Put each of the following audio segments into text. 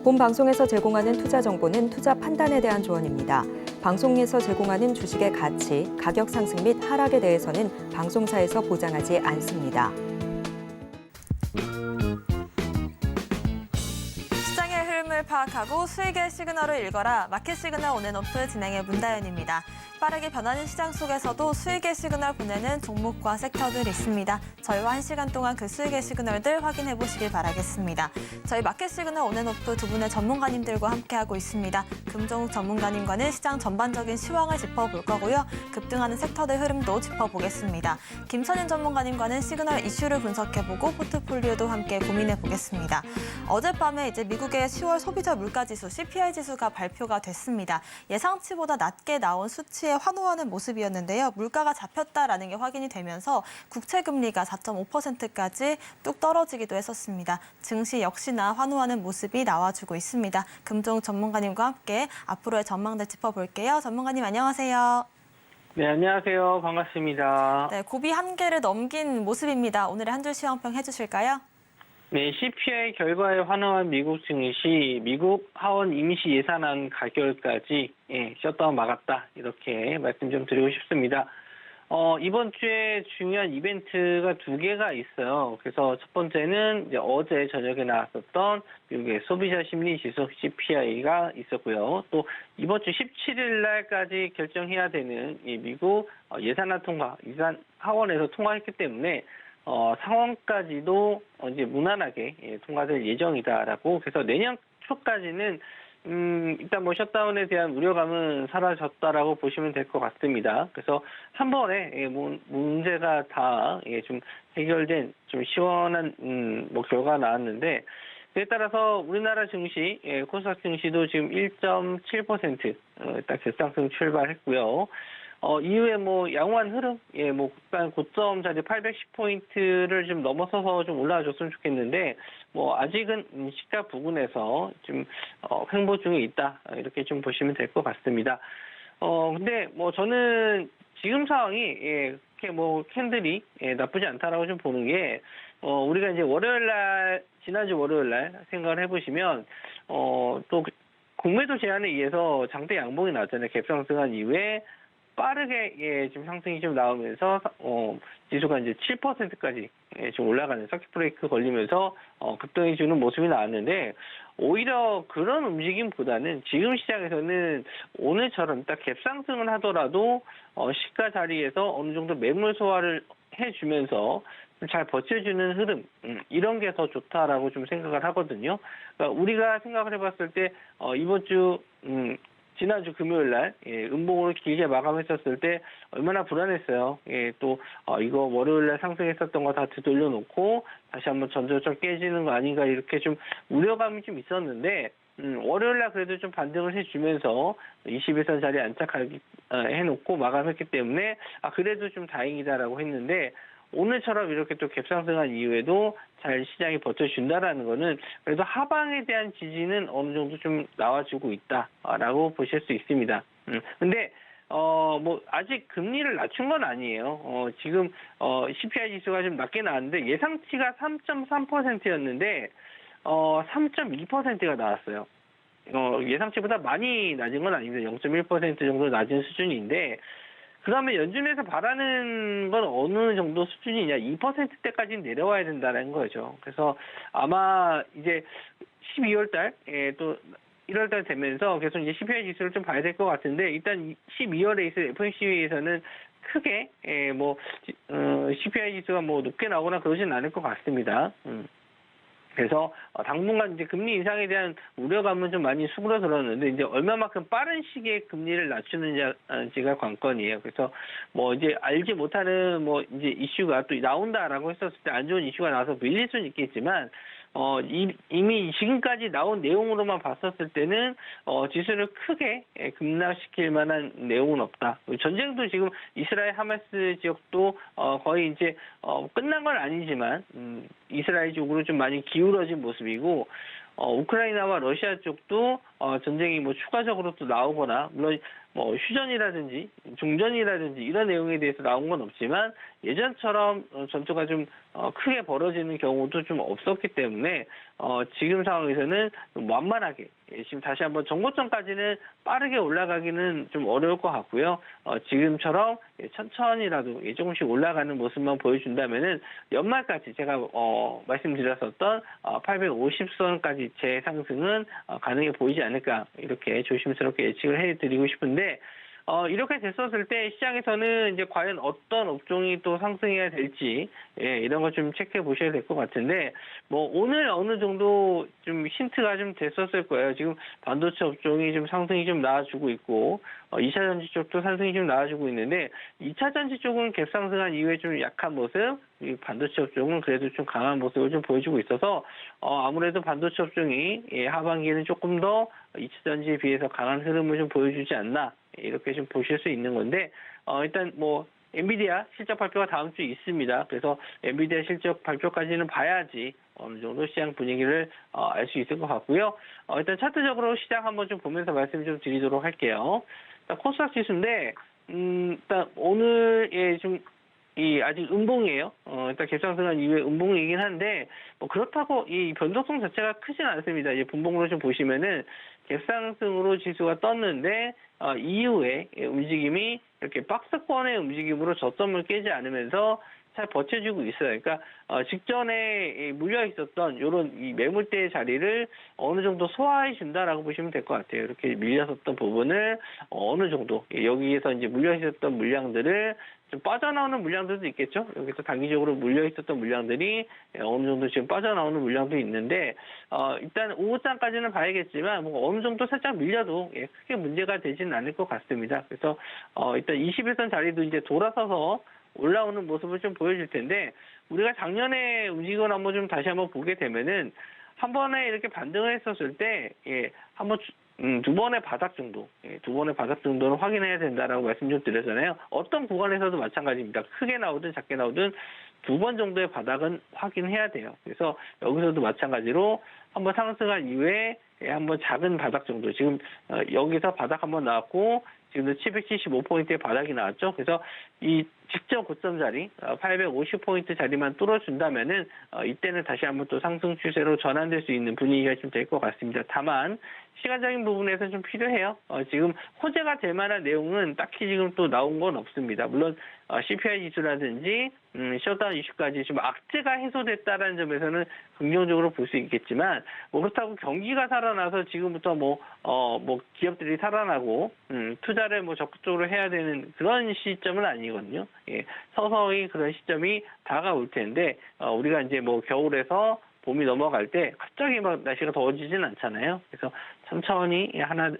본 방송에서 제공하는 투자 정보는 투자 판단에 대한 조언입니다. 방송에서 제공하는 주식의 가치, 가격 상승 및 하락에 대해서는 방송사에서 보장하지 않습니다. 시장의 흐름을 파악하고 수익의 시그널을 읽어라. 마켓 시그널 온앤오프 진행의 문다연입니다. 빠르게 변하는 시장 속에서도 수익의 시그널 보내는 종목과 섹터들 있습니다. 저희와 1시간 동안 그 수익의 시그널들 확인해 보시길 바라겠습니다. 저희 마켓 시그널 온앤오프 두 분의 전문가님들과 함께하고 있습니다. 금종욱 전문가님과는 시장 전반적인 시황을 짚어볼 거고요. 급등하는 섹터들 흐름도 짚어보겠습니다. 김선인 전문가님과는 시그널 이슈를 분석해보고 포트폴리오도 함께 고민해 보겠습니다. 어젯밤에 이제 미국의 10월 소비자 물가지수 CPI 지수가 발표가 됐습니다. 예상치보다 낮게 나온 수치에 환호하는 모습이었는데요. 물가가 잡혔다라는 게 확인이 되면서 국채 금리가 4.5%까지 뚝 떨어지기도 했었습니다. 증시 역시나 환호하는 모습이 나와주고 있습니다. 금종욱 전문가님과 함께 앞으로의 전망들 짚어볼게요. 전문가님 안녕하세요. 네, 안녕하세요. 반갑습니다. 네, 고비 한계를 넘긴 모습입니다. 오늘의 한 줄 시황평 해주실까요? 네, CPI 결과에 환호한 미국 증시, 미국 하원 임시 예산안 가결까지 셧다운 막았다. 이렇게 말씀 좀 드리고 싶습니다. 이번 주에 중요한 이벤트가 두 개가 있어요. 그래서 첫 번째는 이제 어제 저녁에 나왔었던 미국의 소비자 심리 지수 CPI가 있었고요. 또 이번 주 17일 날까지 결정해야 되는 이 미국 예산안 통과, 예산 하원에서 통과했기 때문에 상원까지도 이제 무난하게 통과될 예정이다라고. 그래서 내년 초까지는 일단 뭐 셧다운에 대한 우려감은 사라졌다라고 보시면 될 것 같습니다. 그래서 한 번에 문제가 다 좀 해결된 좀 시원한 뭐 결과가 나왔는데, 그에 따라서 우리나라 증시, 코스닥 증시도 지금 1.7% 딱 급상승 출발했고요. 이후에 뭐 양호한 흐름, 뭐 고점 자리 810포인트를 좀 넘어서서 좀 올라와줬으면 좋겠는데, 뭐 아직은 시가 부근에서 좀 횡보 중에 있다, 이렇게 좀 보시면 될 것 같습니다. 근데 뭐 저는 지금 상황이 그렇게 뭐 캔들이 나쁘지 않다라고 좀 보는 게, 우리가 이제 지난주 월요일 날 생각을 해보시면 또 공매도 제한에 의해서 장대 양봉이 나왔잖아요. 갭상승한 이후에 빠르게 좀 상승이 좀 나오면서 지수가 이제 7%까지 좀 올라가는 서킷 브레이크 걸리면서 급등해 주는 모습이 나왔는데, 오히려 그런 움직임보다는 지금 시장에서는 오늘처럼 딱 갭상승을 하더라도 시가 자리에서 어느 정도 매물 소화를 해주면서 잘 버텨주는 흐름, 이런 게 더 좋다라고 좀 생각을 하거든요. 그러니까 우리가 생각을 해봤을 때 이번 주 지난주 금요일 날 음봉으로 길게 마감했었을 때 얼마나 불안했어요. 또 이거 월요일 날 상승했었던 거 다 되돌려 놓고 다시 한번 전저점 깨지는 거 아닌가, 이렇게 좀 우려감이 좀 있었는데, 월요일 날 그래도 좀 반등을 해주면서 21선 자리에 안착해놓고 마감했기 때문에 그래도 좀 다행이다라고 했는데, 오늘처럼 이렇게 또 갭상승한 이후에도 잘 시장이 버텨준다라는 거는 그래도 하방에 대한 지지는 어느 정도 좀 나와주고 있다라고 보실 수 있습니다. 근데 뭐 아직 금리를 낮춘 건 아니에요. 지금 CPI 지수가 좀 낮게 나왔는데 예상치가 3.3%였는데 3.2%가 나왔어요. 예상치보다 많이 낮은 건 아닌데 0.1% 정도 낮은 수준인데, 그 다음에 연준에서 바라는 건 어느 정도 수준이냐, 2%대까지 내려와야 된다는 거죠. 그래서 아마 이제 12월 달, 또 1월 달 되면서 계속 이제 CPI 지수를 좀 봐야 될 것 같은데, 일단 12월에 있을 FOMC에서는 크게, CPI 지수가 뭐 높게 나오거나 그러진 않을 것 같습니다. 그래서 당분간 이제 금리 인상에 대한 우려감은 좀 많이 수그러들었는데, 이제 얼마만큼 빠른 시기에 금리를 낮추는지가 관건이에요. 그래서 뭐 이제 알지 못하는 뭐 이제 이슈가 또 나온다라고 했었을 때 안 좋은 이슈가 나와서 밀릴 수는 있겠지만, 이미 지금까지 나온 내용으로만 봤었을 때는 지수를 크게 급락시킬 만한 내용은 없다. 전쟁도 지금 이스라엘 하마스 지역도 거의 이제 끝난 건 아니지만 이스라엘 쪽으로 좀 많이 기울어진 모습이고, 우크라이나와 러시아 쪽도 전쟁이 뭐 추가적으로 또 나오거나 물론 뭐 휴전이라든지 중전이라든지 이런 내용에 대해서 나온 건 없지만 예전처럼 전투가 좀 크게 벌어지는 경우도 좀 없었기 때문에 지금 상황에서는 좀 완만하게 지금 다시 한번 정고점까지는 빠르게 올라가기는 좀 어려울 것 같고요. 지금처럼 천천히라도 조금씩 올라가는 모습만 보여준다면은 연말까지 제가 말씀드렸었던 850선까지 재상승은 가능해 보이지 않을까 이렇게 조심스럽게 예측을 해드리고 싶은데 이렇게 됐었을 때 시장에서는 이제 과연 어떤 업종이 또 상승해야 될지 이런 거 좀 체크해 보셔야 될 것 같은데 뭐 오늘 어느 정도 좀 힌트가 좀 됐었을 거예요. 지금 반도체 업종이 좀 상승이 좀 나와주고 있고 2차 전지 쪽도 상승이 좀 나와주고 있는데 2차 전지 쪽은 갭상승한 이후에 좀 약한 모습, 이 반도체 업종은 그래도 좀 강한 모습을 좀 보여주고 있어서 아무래도 반도체 업종이 하반기에는 조금 더 2차 전지에 비해서 강한 흐름을 좀 보여주지 않나 이렇게 좀 보실 수 있는 건데 일단 뭐 엔비디아 실적 발표가 다음 주에 있습니다. 그래서 엔비디아 실적 발표까지는 봐야지 어느 정도 시장 분위기를 알 수 있을 것 같고요. 일단 차트적으로 시장 한번 좀 보면서 말씀 좀 드리도록 할게요. 일단 코스닥 지수인데 일단 오늘 좀 아직 음봉이에요. 일단 갭상승한 이후에 음봉이긴 한데 뭐 그렇다고 이 변동성 자체가 크진 않습니다. 이제 분봉으로 좀 보시면은 갭상승으로 지수가 떴는데 이후에 움직임이 이렇게 박스권의 움직임으로 저점을 깨지 않으면서 잘 버텨주고 있어요. 그러니까 직전에 물려 있었던 이런 이 매물대의 자리를 어느 정도 소화해 준다라고 보시면 될 것 같아요. 이렇게 밀렸었던 부분을 어느 정도 여기에서 이제 물려 있었던 물량들을 좀 빠져나오는 물량들도 있겠죠. 여기서 단기적으로 물려 있었던 물량들이 어느 정도 지금 빠져나오는 물량도 있는데 일단 오후장까지는 봐야겠지만 뭐 어느 정도 살짝 밀려도 크게 문제가 되지는 않을 것 같습니다. 그래서 일단 21선 자리도 이제 돌아서서 올라오는 모습을 좀 보여줄 텐데 우리가 작년에 움직임을 한번 좀 다시 한번 보게 되면은 한 번에 이렇게 반등을 했었을 때 한번 두 번의 바닥 정도, 두 번의 바닥 정도는 확인해야 된다라고 말씀 좀 드렸잖아요. 어떤 구간에서도 마찬가지입니다. 크게 나오든 작게 나오든 두 번 정도의 바닥은 확인해야 돼요. 그래서 여기서도 마찬가지로 한번 상승한 이후에 한번 작은 바닥 정도, 지금 여기서 바닥 한번 나왔고 지금도 775포인트의 바닥이 나왔죠. 그래서 이 직전 고점 자리 850포인트 자리만 뚫어준다면은 이때는 다시 한번 또 상승 추세로 전환될 수 있는 분위기가 좀 될 것 같습니다. 다만 시간적인 부분에서 좀 필요해요. 지금 호재가 될 만한 내용은 딱히 지금 또 나온 건 없습니다. 물론 CPI 지수라든지 셧다운 이슈까지 좀 악재가 해소됐다라는 점에서는 긍정적으로 볼 수 있겠지만 뭐 그렇다고 경기가 살아나서 지금부터 뭐 기업들이 살아나고 투자를 뭐 적극적으로 해야 되는 그런 시점은 아니거든요. 서서히 그런 시점이 다가올 텐데 우리가 이제 뭐 겨울에서 봄이 넘어갈 때 갑자기 막 날씨가 더워지진 않잖아요. 그래서 천천히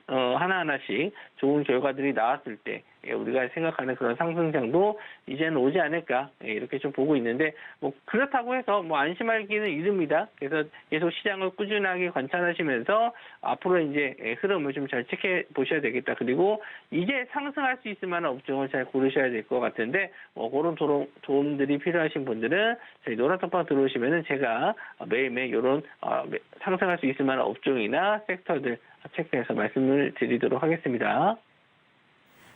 하나하나씩 좋은 결과들이 나왔을 때 우리가 생각하는 그런 상승장도 이제는 오지 않을까 이렇게 좀 보고 있는데 뭐 그렇다고 해서 뭐 안심하기는 이릅니다. 그래서 계속 시장을 꾸준하게 관찰하시면서 앞으로 이제 흐름을 좀 잘 체크해 보셔야 되겠다. 그리고 이제 상승할 수 있을 만한 업종을 잘 고르셔야 될 것 같은데 그런 도움들이 필요하신 분들은 저희 노란톡방 들어오시면은 제가 매일매일 이런 상승할 수 있을 만한 업종이나 섹터들 체크해서 말씀을 드리도록 하겠습니다.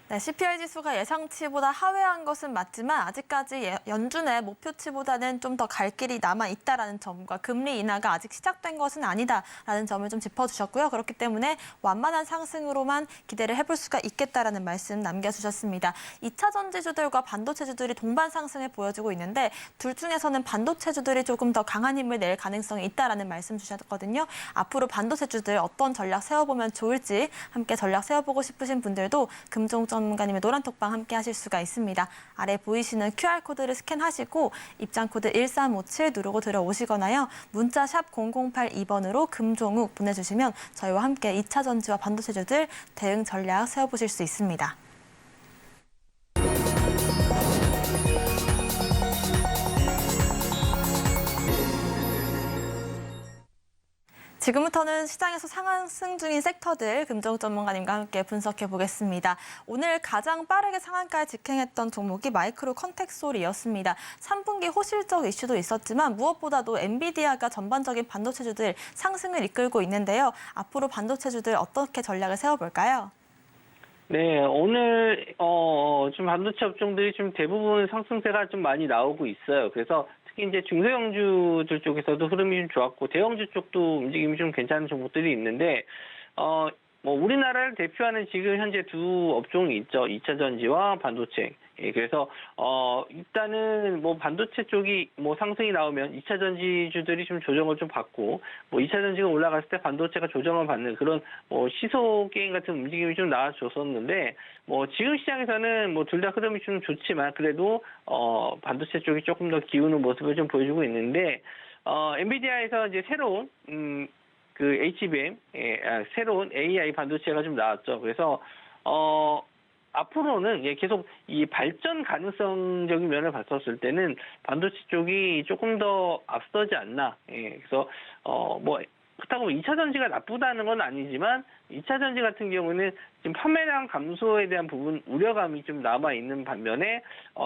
네, CPI 지수가 예상치보다 하회한 것은 맞지만 아직까지 연준의 목표치보다는 좀 더 갈 길이 남아 있다라는 점과 금리 인하가 아직 시작된 것은 아니다라는 점을 좀 짚어주셨고요. 그렇기 때문에 완만한 상승으로만 기대를 해볼 수가 있겠다라는 말씀 남겨주셨습니다. 2차 전지주들과 반도체주들이 동반 상승을 보여주고 있는데 둘 중에서는 반도체주들이 조금 더 강한 힘을 낼 가능성이 있다라는 말씀 주셨거든요. 앞으로 반도체주들 어떤 전략 세워보면 좋을지 함께 전략 세워보고 싶으신 분들도 금종 전문가님의 노란톡방 함께 하실 수가 있습니다. 아래 보이시는 QR코드를 스캔하시고 입장코드 1357 누르고 들어오시거나요. 문자 샵 0082번으로 금종욱 보내주시면 저희와 함께 2차 전지와 반도체주들 대응 전략 세워보실 수 있습니다. 지금부터는 시장에서 상승 중인 섹터들 금종 전문가님과 함께 분석해 보겠습니다. 오늘 가장 빠르게 상한가에 직행했던 종목이 마이크로 컨텍솔이었습니다. 3분기 호실적 이슈도 있었지만 무엇보다도 엔비디아가 전반적인 반도체주들 상승을 이끌고 있는데요. 앞으로 반도체주들 어떻게 전략을 세워볼까요? 네, 오늘 좀 반도체 업종들이 좀 대부분 상승세가 좀 많이 나오고 있어요. 그래서 특히 이제 중소형주들 쪽에서도 흐름이 좀 좋았고 대형주 쪽도 움직임이 좀 괜찮은 종목들이 있는데 뭐 우리나라를 대표하는 지금 현재 두 업종이 있죠. 2차 전지와 반도체. 예, 그래서 일단은 뭐 반도체 쪽이 뭐 상승이 나오면 2차 전지주들이 좀 조정을 좀 받고 뭐 2차 전지가 올라갔을 때 반도체가 조정을 받는 그런 뭐 시소 게임 같은 움직임이 좀 나와줬었는데 뭐 지금 시장에서는 뭐 둘 다 흐름이 좀 좋지만 그래도 반도체 쪽이 조금 더 기우는 모습을 좀 보여주고 있는데 엔비디아에서 이제 새로운 그 HBM 새로운 AI 반도체가 좀 나왔죠. 그래서 앞으로는 계속 이 발전 가능성적인 면을 봤었을 때는 반도체 쪽이 조금 더 앞서지 않나. 그래서 뭐 그렇다고 2차 전지가 나쁘다는 건 아니지만 2차 전지 같은 경우는 지금 판매량 감소에 대한 부분 우려감이 좀 남아 있는 반면에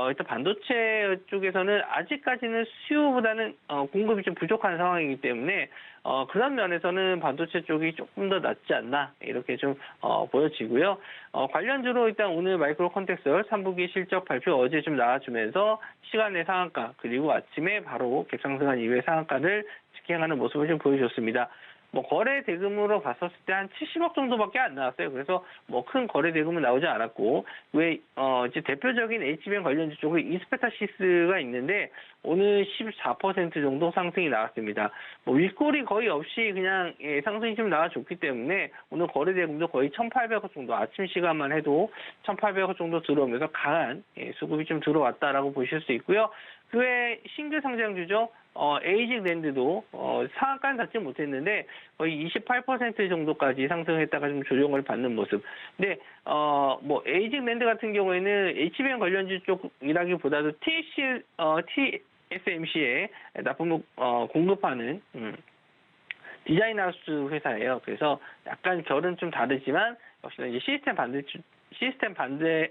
일단 반도체 쪽에서는 아직까지는 수요보다는 공급이 좀 부족한 상황이기 때문에 그런 면에서는 반도체 쪽이 조금 더 낫지 않나 이렇게 좀 보여지고요. 관련주로 일단 오늘 마이크로 컨텍솔 3분기 실적 발표 어제 좀 나와주면서 시간 내 상한가 그리고 아침에 바로 갭상승한 이후에 상한가를 직행하는 모습을 좀 보여줬습니다. 뭐 거래 대금으로 봤었을 때 한 70억 정도밖에 안 나왔어요. 그래서 뭐 큰 거래 대금은 나오지 않았고 이제 대표적인 HBM 관련주 쪽에 이스페타시스가 있는데 오늘 14% 정도 상승이 나왔습니다. 뭐 윗골이 거의 없이 그냥 상승이 좀 나와줬기 때문에 오늘 거래 대금도 거의 1,800억 정도 아침 시간만 해도 1,800억 정도 들어오면서 강한 수급이 좀 들어왔다라고 보실 수 있고요. 그 외 신규 상장주죠. 에이직 랜드도 상한가는 닿지 못했는데 거의 28% 정도까지 상승했다가 좀 조정을 받는 모습. 근데 뭐 에이직 랜드 같은 경우에는 HBM 관련주 쪽이라기보다도 TSMC에 납품 공급하는 디자인 하우스 회사예요. 그래서 약간 결은 좀 다르지만 역시나 이제 시스템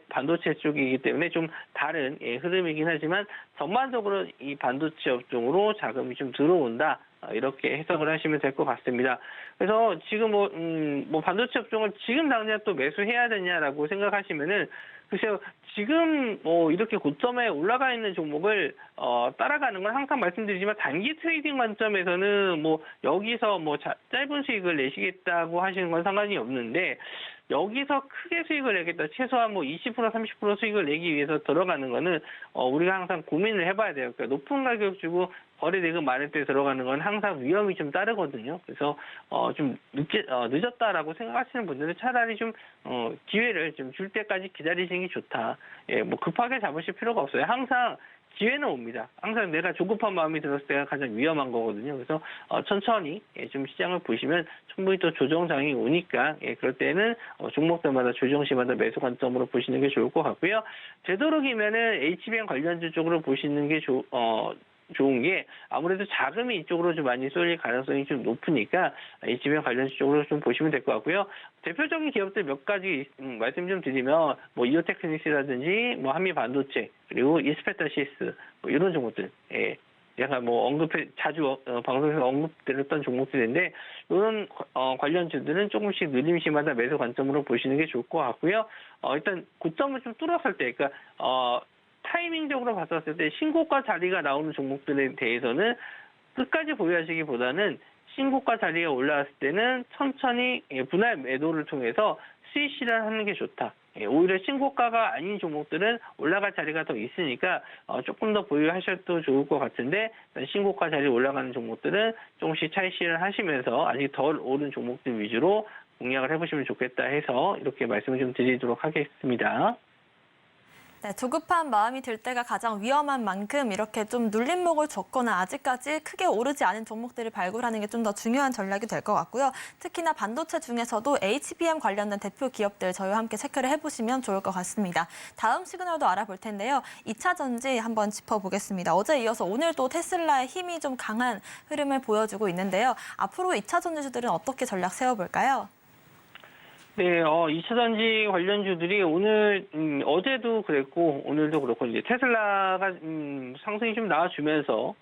반도체 쪽이기 때문에 좀 다른 흐름이긴 하지만 전반적으로 이 반도체 업종으로 자금이 좀 들어온다. 이렇게 해석을 하시면 될 것 같습니다. 그래서 지금 뭐 반도체 업종을 지금 당장 또 매수해야 되냐라고 생각하시면은 글쎄요, 지금 뭐 이렇게 고점에 올라가 있는 종목을 따라가는 건 항상 말씀드리지만 단기 트레이딩 관점에서는 뭐 여기서 뭐 짧은 수익을 내시겠다고 하시는 건 상관이 없는데 여기서 크게 수익을 내겠다. 최소한 뭐 20% 30% 수익을 내기 위해서 들어가는 거는 우리가 항상 고민을 해봐야 돼요. 그러니까 높은 가격 주고 거래 대금 많을 때 들어가는 건 항상 위험이 좀 따르거든요. 그래서 좀 늦었다라고 생각하시는 분들은 차라리 좀 기회를 좀 줄 때까지 기다리시는 게 좋다. 뭐 급하게 잡으실 필요가 없어요. 항상 기회는 옵니다. 항상 내가 조급한 마음이 들었을 때가 가장 위험한 거거든요. 그래서 천천히 좀 시장을 보시면 충분히 또 조정장이 오니까 그럴 때는 종목들마다 조정시마다 매수 관점으로 보시는 게 좋을 것 같고요. 되도록이면은 HBM 관련주 쪽으로 보시는 게 좋은 게 아무래도 자금이 이쪽으로 좀 많이 쏠릴 가능성이 좀 높으니까 HBM 관련주 쪽으로 좀 보시면 될 것 같고요. 대표적인 기업들 몇 가지 말씀 좀 드리면 뭐 이오테크닉스라든지 뭐 한미반도체 그리고 이스페타시스 뭐 이런 종목들 제가 뭐 자주 방송에서 언급드렸던 종목들인데 이런 관련주들은 조금씩 늘림시마다 매수 관점으로 보시는 게 좋을 것 같고요. 일단 고점을 좀 뚫었을 때 그러니까 타이밍적으로 봤었을 때 신고가 자리가 나오는 종목들에 대해서는 끝까지 보유하시기보다는 신고가 자리가 올라왔을 때는 천천히 분할 매도를 통해서 수익 실현하는 게 좋다. 오히려 신고가가 아닌 종목들은 올라갈 자리가 더 있으니까 조금 더 보유하셔도 좋을 것 같은데 신고가 자리 올라가는 종목들은 조금씩 차익 실현하시면서 아직 덜 오른 종목들 위주로 공략을 해보시면 좋겠다 해서 이렇게 말씀을 좀 드리도록 하겠습니다. 네, 조급한 마음이 들 때가 가장 위험한 만큼 이렇게 좀 눌림목을 줬거나 아직까지 크게 오르지 않은 종목들을 발굴하는 게 좀 더 중요한 전략이 될 것 같고요. 특히나 반도체 중에서도 HBM 관련된 대표 기업들 저희와 함께 체크를 해보시면 좋을 것 같습니다. 다음 시그널도 알아볼 텐데요. 2차 전지 한번 짚어보겠습니다. 어제 이어서 오늘도 테슬라의 힘이 좀 강한 흐름을 보여주고 있는데요. 앞으로 2차 전지주들은 어떻게 전략 세워볼까요? 네, 2차 전지 관련주들이 오늘, 어제도 그랬고, 오늘도 그렇고, 이제 테슬라가, 상승이 좀 나와주면서,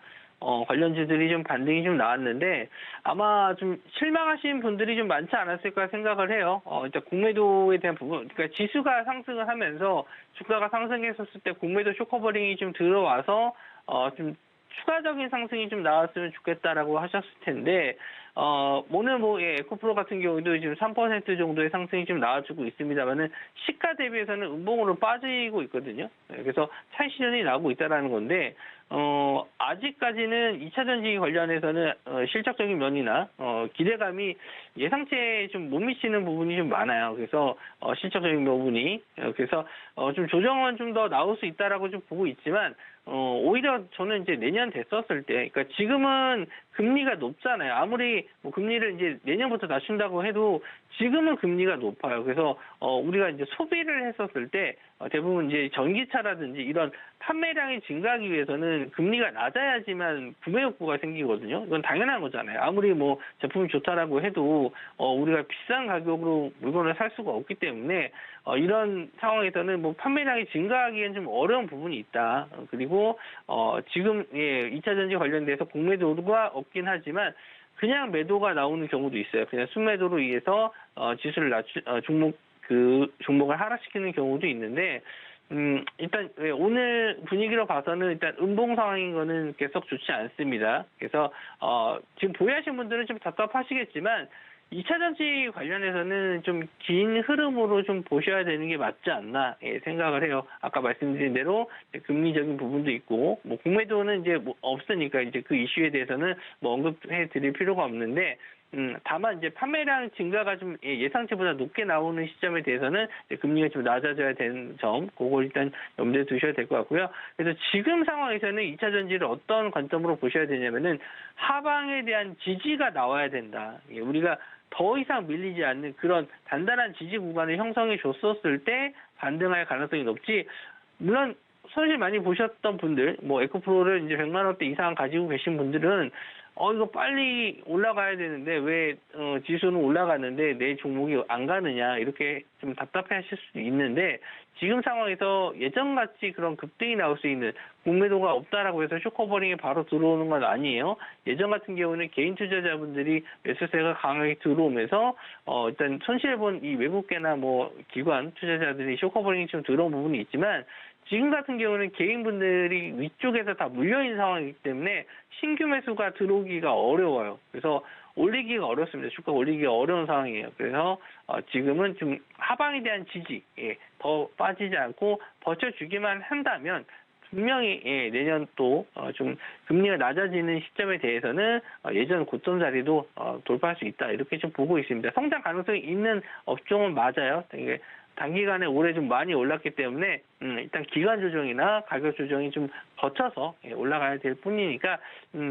관련주들이 좀 반등이 좀 나왔는데, 아마 좀 실망하신 분들이 좀 많지 않았을까 생각을 해요. 일단 공매도에 대한 부분, 그러니까 지수가 상승을 하면서 주가가 상승했었을 때 공매도 쇼커버링이 좀 들어와서, 좀 추가적인 상승이 좀 나왔으면 좋겠다라고 하셨을 텐데, 오늘 에코프로 같은 경우도 지금 3% 정도의 상승이 좀 나와주고 있습니다만은 시가 대비해서는 음봉으로 빠지고 있거든요. 그래서 차익 실현이 나오고 있다라는 건데, 아직까지는 2차 전지 관련해서는 실적적인 면이나 기대감이 예상치에 좀 못 미치는 부분이 좀 많아요. 그래서 실적적인 부분이 그래서 좀 조정은 좀 더 나올 수 있다라고 좀 보고 있지만 오히려 저는 이제 내년 됐었을 때, 그러니까 지금은 금리가 높잖아요. 아무리 뭐 금리를 이제 내년부터 낮춘다고 해도 지금은 금리가 높아요. 그래서 우리가 이제 소비를 했었을 때 대부분 이제 전기차라든지 이런 판매량이 증가하기 위해서는 금리가 낮아야지만 구매 욕구가 생기거든요. 이건 당연한 거잖아요. 아무리 뭐 제품이 좋다라고 해도 우리가 비싼 가격으로 물건을 살 수가 없기 때문에 이런 상황에서는 뭐 판매량이 증가하기엔 좀 어려운 부분이 있다. 그리고 지금 2차 전지 관련돼서 공매도가 없긴 하지만 그냥 매도가 나오는 경우도 있어요. 그냥 순매도로 의해서 지수를 종목을 하락시키는 경우도 있는데, 일단 오늘 분위기로 봐서는 일단 음봉 상황인 거는 계속 좋지 않습니다. 그래서 지금 보유하신 분들은 좀 답답하시겠지만 2차 전지 관련해서는 좀 긴 흐름으로 좀 보셔야 되는 게 맞지 않나 생각을 해요. 아까 말씀드린 대로 금리적인 부분도 있고, 뭐 공매도는 이제 뭐 없으니까 이제 그 이슈에 대해서는 뭐 언급해 드릴 필요가 없는데, 다만 이제 판매량 증가가 좀 예상치보다 높게 나오는 시점에 대해서는 금리가 좀 낮아져야 되는 점, 그걸 일단 염두에 두셔야 될 것 같고요. 그래서 지금 상황에서는 2차 전지를 어떤 관점으로 보셔야 되냐면은 하방에 대한 지지가 나와야 된다. 우리가 더 이상 밀리지 않는 그런 단단한 지지 구간을 형성해 줬었을 때 반등할 가능성이 높지, 물론 손실 많이 보셨던 분들, 뭐 에코프로를 이제 100만 원대 이상 가지고 계신 분들은 이거 빨리 올라가야 되는데 왜 지수는 올라가는데 내 종목이 안 가느냐, 이렇게 좀 답답해 하실 수도 있는데, 지금 상황에서 예전같이 그런 급등이 나올 수 있는, 공매도가 없다라고 해서 쇼커버링이 바로 들어오는 건 아니에요. 예전 같은 경우는 개인 투자자분들이 매수세가 강하게 들어오면서 일단 손실본 이 외국계나 뭐 기관 투자자들이 쇼커버링이 좀 들어온 부분이 있지만, 지금 같은 경우는 개인분들이 위쪽에서 다 물려있는 상황이기 때문에 신규 매수가 들어오기가 어려워요. 그래서 올리기가 어렵습니다. 주가 올리기가 어려운 상황이에요. 그래서 지금은 좀 하방에 대한 지지, 더 빠지지 않고 버텨주기만 한다면 분명히 내년 또 좀 금리가 낮아지는 시점에 대해서는 예전 고점 자리도 돌파할 수 있다, 이렇게 좀 보고 있습니다. 성장 가능성이 있는 업종은 맞아요. 이게 단기간에 올해 좀 많이 올랐기 때문에 일단 기간 조정이나 가격 조정이 좀 거쳐서 올라가야 될 뿐이니까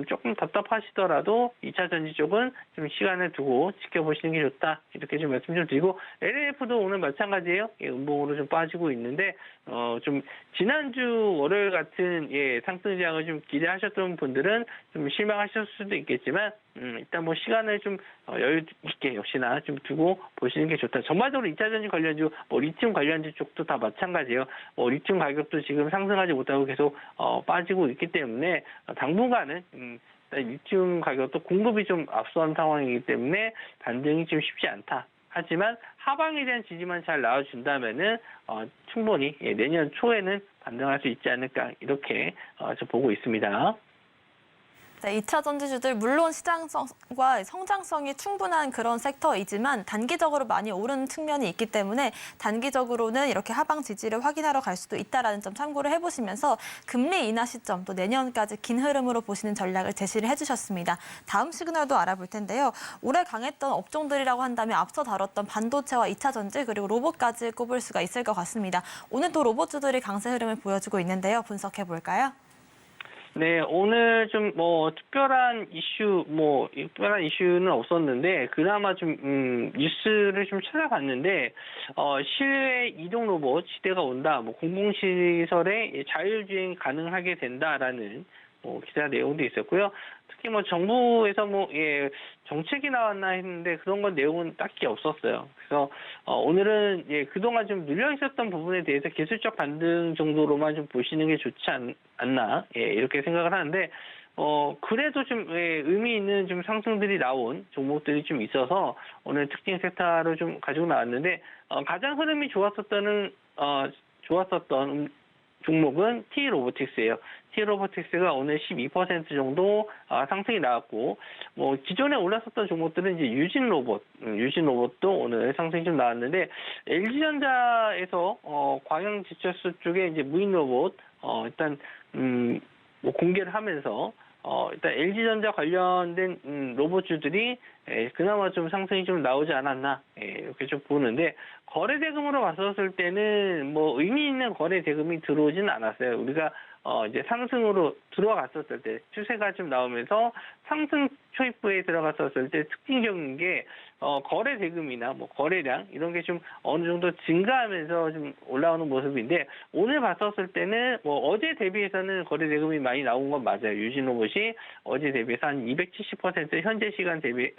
조금 답답하시더라도 2차 전지 쪽은 좀 시간을 두고 지켜보시는 게 좋다, 이렇게 좀 말씀 좀 드리고, LLF도 오늘 마찬가지예요. 음봉으로 좀 빠지고 있는데 좀 지난주 월요일 같은 상승장을 좀 기대하셨던 분들은 좀 실망하셨을 수도 있겠지만 일단 뭐 시간을 좀 여유 있게 역시나 좀 두고 보시는 게 좋다. 전반적으로 2차 전지 관련주, 뭐 리튬 관련주 쪽도 다 마찬가지예요. 리튬 가격도 지금 상승하지 못하고 계속 빠지고 있기 때문에 당분간은 리튬 가격도 공급이 좀 앞선 상황이기 때문에 반등이 좀 쉽지 않다. 하지만 하방에 대한 지지만 잘 나와준다면은 충분히 내년 초에는 반등할 수 있지 않을까, 이렇게 저 보고 있습니다. 네, 2차 전지주들 물론 시장성과 성장성이 충분한 그런 섹터이지만 단기적으로 많이 오른 측면이 있기 때문에 단기적으로는 이렇게 하방 지지를 확인하러 갈 수도 있다라는 점 참고를 해보시면서 금리 인하 시점 또 내년까지 긴 흐름으로 보시는 전략을 제시를 해주셨습니다. 다음 시그널도 알아볼 텐데요. 올해 강했던 업종들이라고 한다면 앞서 다뤘던 반도체와 2차 전지 그리고 로봇까지 꼽을 수가 있을 것 같습니다. 오늘 또 로봇주들이 강세 흐름을 보여주고 있는데요. 분석해 볼까요? 네, 오늘 좀 특별한 이슈는 없었는데 그나마 좀 뉴스를 좀 찾아봤는데 실외 이동 로봇 시대가 온다. 공공시설에 자율주행 가능하게 된다라는 기사 내용도 있었고요. 특히 정부에서 정책이 나왔나 했는데 그런 건 내용은 딱히 없었어요. 그래서 오늘은 그동안 좀 눌려 있었던 부분에 대해서 기술적 반등 정도로만 좀 보시는 게 좋지 않나 이렇게 생각을 하는데 그래도 좀 의미 있는 좀 상승들이 나온 종목들이 좀 있어서 오늘 특징 섹터로 좀 가지고 나왔는데 가장 흐름이 좋았었던 종목은 T-로보틱스예요. T-로보틱스가 오늘 12% 정도 상승이 나왔고, 기존에 올랐었던 종목들은 이제 유진 로봇도 오늘 상승이 좀 나왔는데, LG전자에서 광양지철소 쪽에 이제 무인 로봇 일단 공개를 하면서 일단 LG전자 관련된 로봇주들이 그나마 좀 상승이 좀 나오지 않았나 이렇게 좀 보는데 거래 대금으로 봤었을 때는 의미 있는 거래 대금이 들어오진 않았어요. 우리가 이제 상승으로 들어갔었을 때 추세가 좀 나오면서 상승 초입부에 들어갔었을 때 특징적인 게 거래 대금이나 거래량 이런 게 좀 어느 정도 증가하면서 좀 올라오는 모습인데 오늘 봤었을 때는 어제 대비해서는 거래 대금이 많이 나온 건 맞아요. 유진로봇이 어제 대비해서 한 270% 현재 시간 대비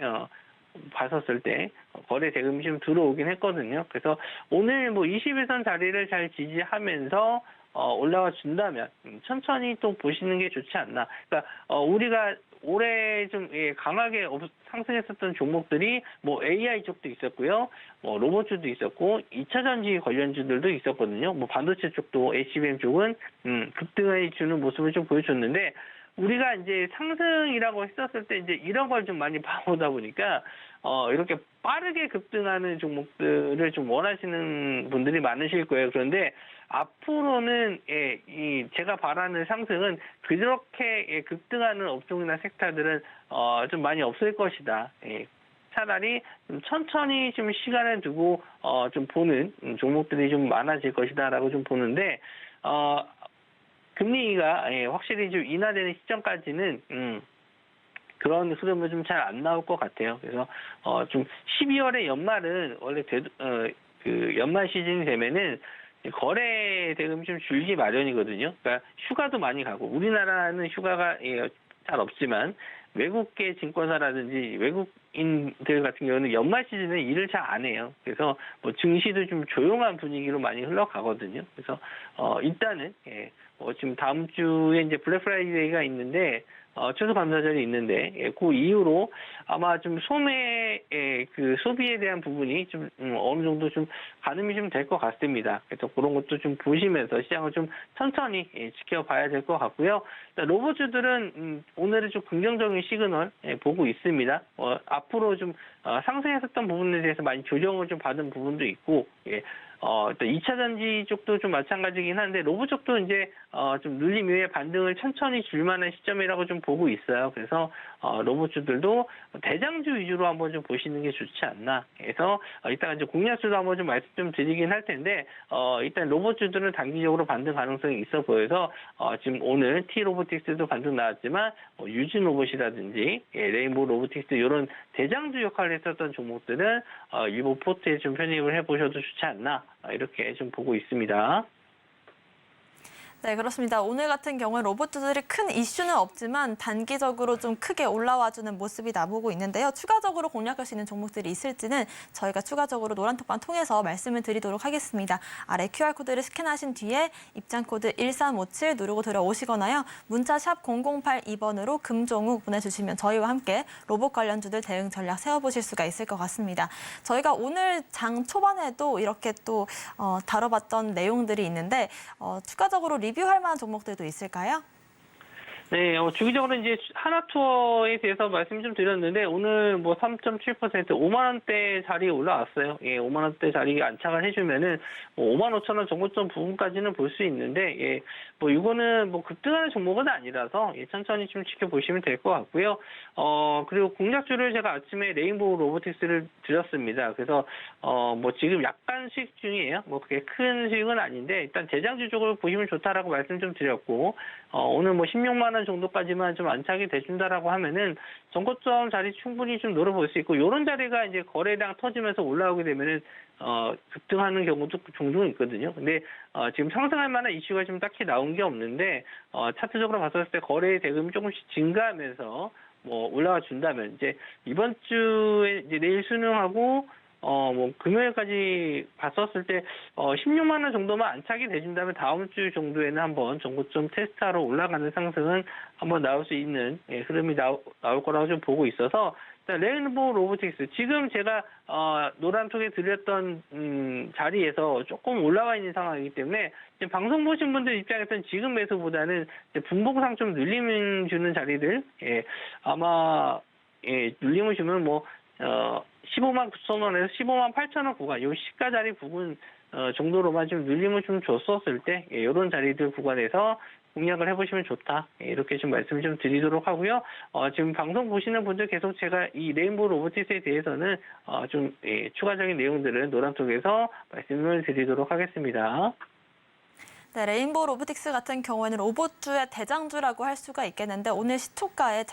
봤었을 때 거래 대금이 좀 들어오긴 했거든요. 그래서 오늘 21선 자리를 잘 지지하면서 올라와 준다면 천천히 또 보시는 게 좋지 않나. 그러니까 우리가 올해 좀 강하게 상승했었던 종목들이 AI 쪽도 있었고요, 로봇주도 있었고 2차 전지 관련주들도 있었거든요. 반도체 쪽도 HBM 쪽은 급등해 주는 모습을 좀 보여줬는데 우리가 이제 상승이라고 했었을 때 이제 이런 걸 좀 많이 봐오다 보니까 이렇게 빠르게 급등하는 종목들을 좀 원하시는 분들이 많으실 거예요. 그런데 앞으로는 제가 바라는 상승은 그렇게 급등하는 업종이나 섹터들은 좀 많이 없을 것이다. 차라리 좀 천천히 좀 시간을 두고 좀 보는 종목들이 좀 많아질 것이다라고 좀 보는데 금리가 확실히 좀 인하되는 시점까지는 그런 흐름은 좀 잘 안 나올 것 같아요. 그래서 좀 12월에 연말은 원래 그 연말 시즌이 되면은 거래 대금이 좀 줄기 마련이거든요. 그러니까 휴가도 많이 가고 우리나라는 휴가가 잘 없지만 외국계 증권사라든지 외국인들 같은 경우는 연말 시즌에 일을 잘 안 해요. 그래서 증시도 좀 조용한 분위기로 많이 흘러가거든요. 그래서 일단은 지금 다음 주에 이제 블랙 프라이데이가 있는데 추수감사절이 있는데 그 이후로 아마 좀 그 소비에 대한 부분이 좀 어느 정도 좀 가늠이 좀 될 것 같습니다. 그래서 그런 것도 좀 보시면서 시장을 좀 천천히 지켜봐야 될 것 같고요. 로봇주들은 오늘은 좀 긍정적인 시그널 보고 있습니다. 앞으로 좀 상승했었던 부분에 대해서 많이 조정을 좀 받은 부분도 있고 일단 2차 전지 쪽도 좀 마찬가지긴 한데 로봇 쪽도 이제 좀 눌림 이후에 반등을 천천히 줄 만한 시점이라고 좀 보고 있어요. 그래서 로봇주들도 대장주 위주로 한번 좀 보시는 게 좋지 않나. 그래서 이따가 이제 공략주도 한번 좀 말씀 좀 드리긴 할 텐데 일단 로봇주들은 단기적으로 반등 가능성이 있어 보여서 지금 오늘 T-로보틱스도 반등 나왔지만 유진 로봇이라든지 레인보우 로보틱스 이런 대장주 역할을 했었던 종목들은 일부 포트에 좀 편입을 해보셔도 좋지 않나 이렇게 좀 보고 있습니다. 네, 그렇습니다. 오늘 같은 경우에 로봇주들이 큰 이슈는 없지만 단기적으로 좀 크게 올라와주는 모습이 나보고 있는데요. 추가적으로 공략할 수 있는 종목들이 있을지는 저희가 추가적으로 노란톡방 통해서 말씀을 드리도록 하겠습니다. 아래 QR코드를 스캔하신 뒤에 입장코드 1357 누르고 들어오시거나요. 문자 샵 0082번으로 금종욱 보내주시면 저희와 함께 로봇 관련주들 대응 전략 세워보실 수가 있을 것 같습니다. 저희가 오늘 장 초반에도 이렇게 또 다뤄봤던 내용들이 있는데 추가적으로 리뷰할 만한 종목들도 있을까요? 네, 주기적으로 이제 하나투어에 대해서 말씀 좀 드렸는데 오늘 뭐 3.7% 5만 원대 자리에 올라왔어요. 예, 5만 원대 자리에 안착을 해주면은 5만 5천 원 정고점 부분까지는 볼 수 있는데, 예, 뭐 이거는 뭐 급등하는 종목은 아니라서 예, 천천히 좀 지켜보시면 될 것 같고요. 그리고 공략주를 제가 아침에 레인보우 로보틱스를 드렸습니다. 그래서 뭐 지금 약간 수익 중이에요. 뭐 그게 큰 수익은 아닌데 일단 대장주 쪽을 보시면 좋다라고 말씀 좀 드렸고, 오늘 뭐 16만 원 정도까지만 좀 안착이 돼준다라고 하면은 전고점 자리 충분히 좀 노려볼 수 있고, 이런 자리가 이제 거래량 터지면서 올라오게 되면은 급등하는 경우도 종종 있거든요. 근데 지금 상승할 만한 이슈가 좀 딱히 나온 게 없는데 차트적으로 봤을 때 거래 대금이 조금씩 증가하면서 뭐 올라와 준다면 이제 이번 주에 이제 내일 수능하고 뭐 금요일까지 봤었을 때 16만 원 정도만 안착이 돼준다면 다음 주 정도에는 한번 전고점 테스트하러 올라가는 상승은 한번 나올 수 있는 흐름이 나올 거라고 좀 보고 있어서, 레인보우 로보틱스 지금 제가 노란톡에 드렸던 자리에서 조금 올라와 있는 상황이기 때문에 지금 방송 보신 분들 입장에서는 지금 매수보다는 분봉상 좀 눌림 주는 자리들, 아마 눌림을 주면 뭐 15만 9천 원에서 15만 8천 원 구간, 요 시가 자리 부분 정도로만 좀 눌림을 좀 줬었을 때 이런 자리들 구간에서 공략을 해보시면 좋다, 이렇게 좀 말씀 좀 드리도록 하고요. 지금 방송 보시는 분들 계속 제가 이 레인보우 로보틱스에 대해서는 좀 추가적인 내용들은 노란톡에서 말씀을 드리도록 하겠습니다. 네, 레인보우 로보틱스 같은 경우에는 로봇주의 대장주라고 할 수가 있겠는데 오늘 시초가에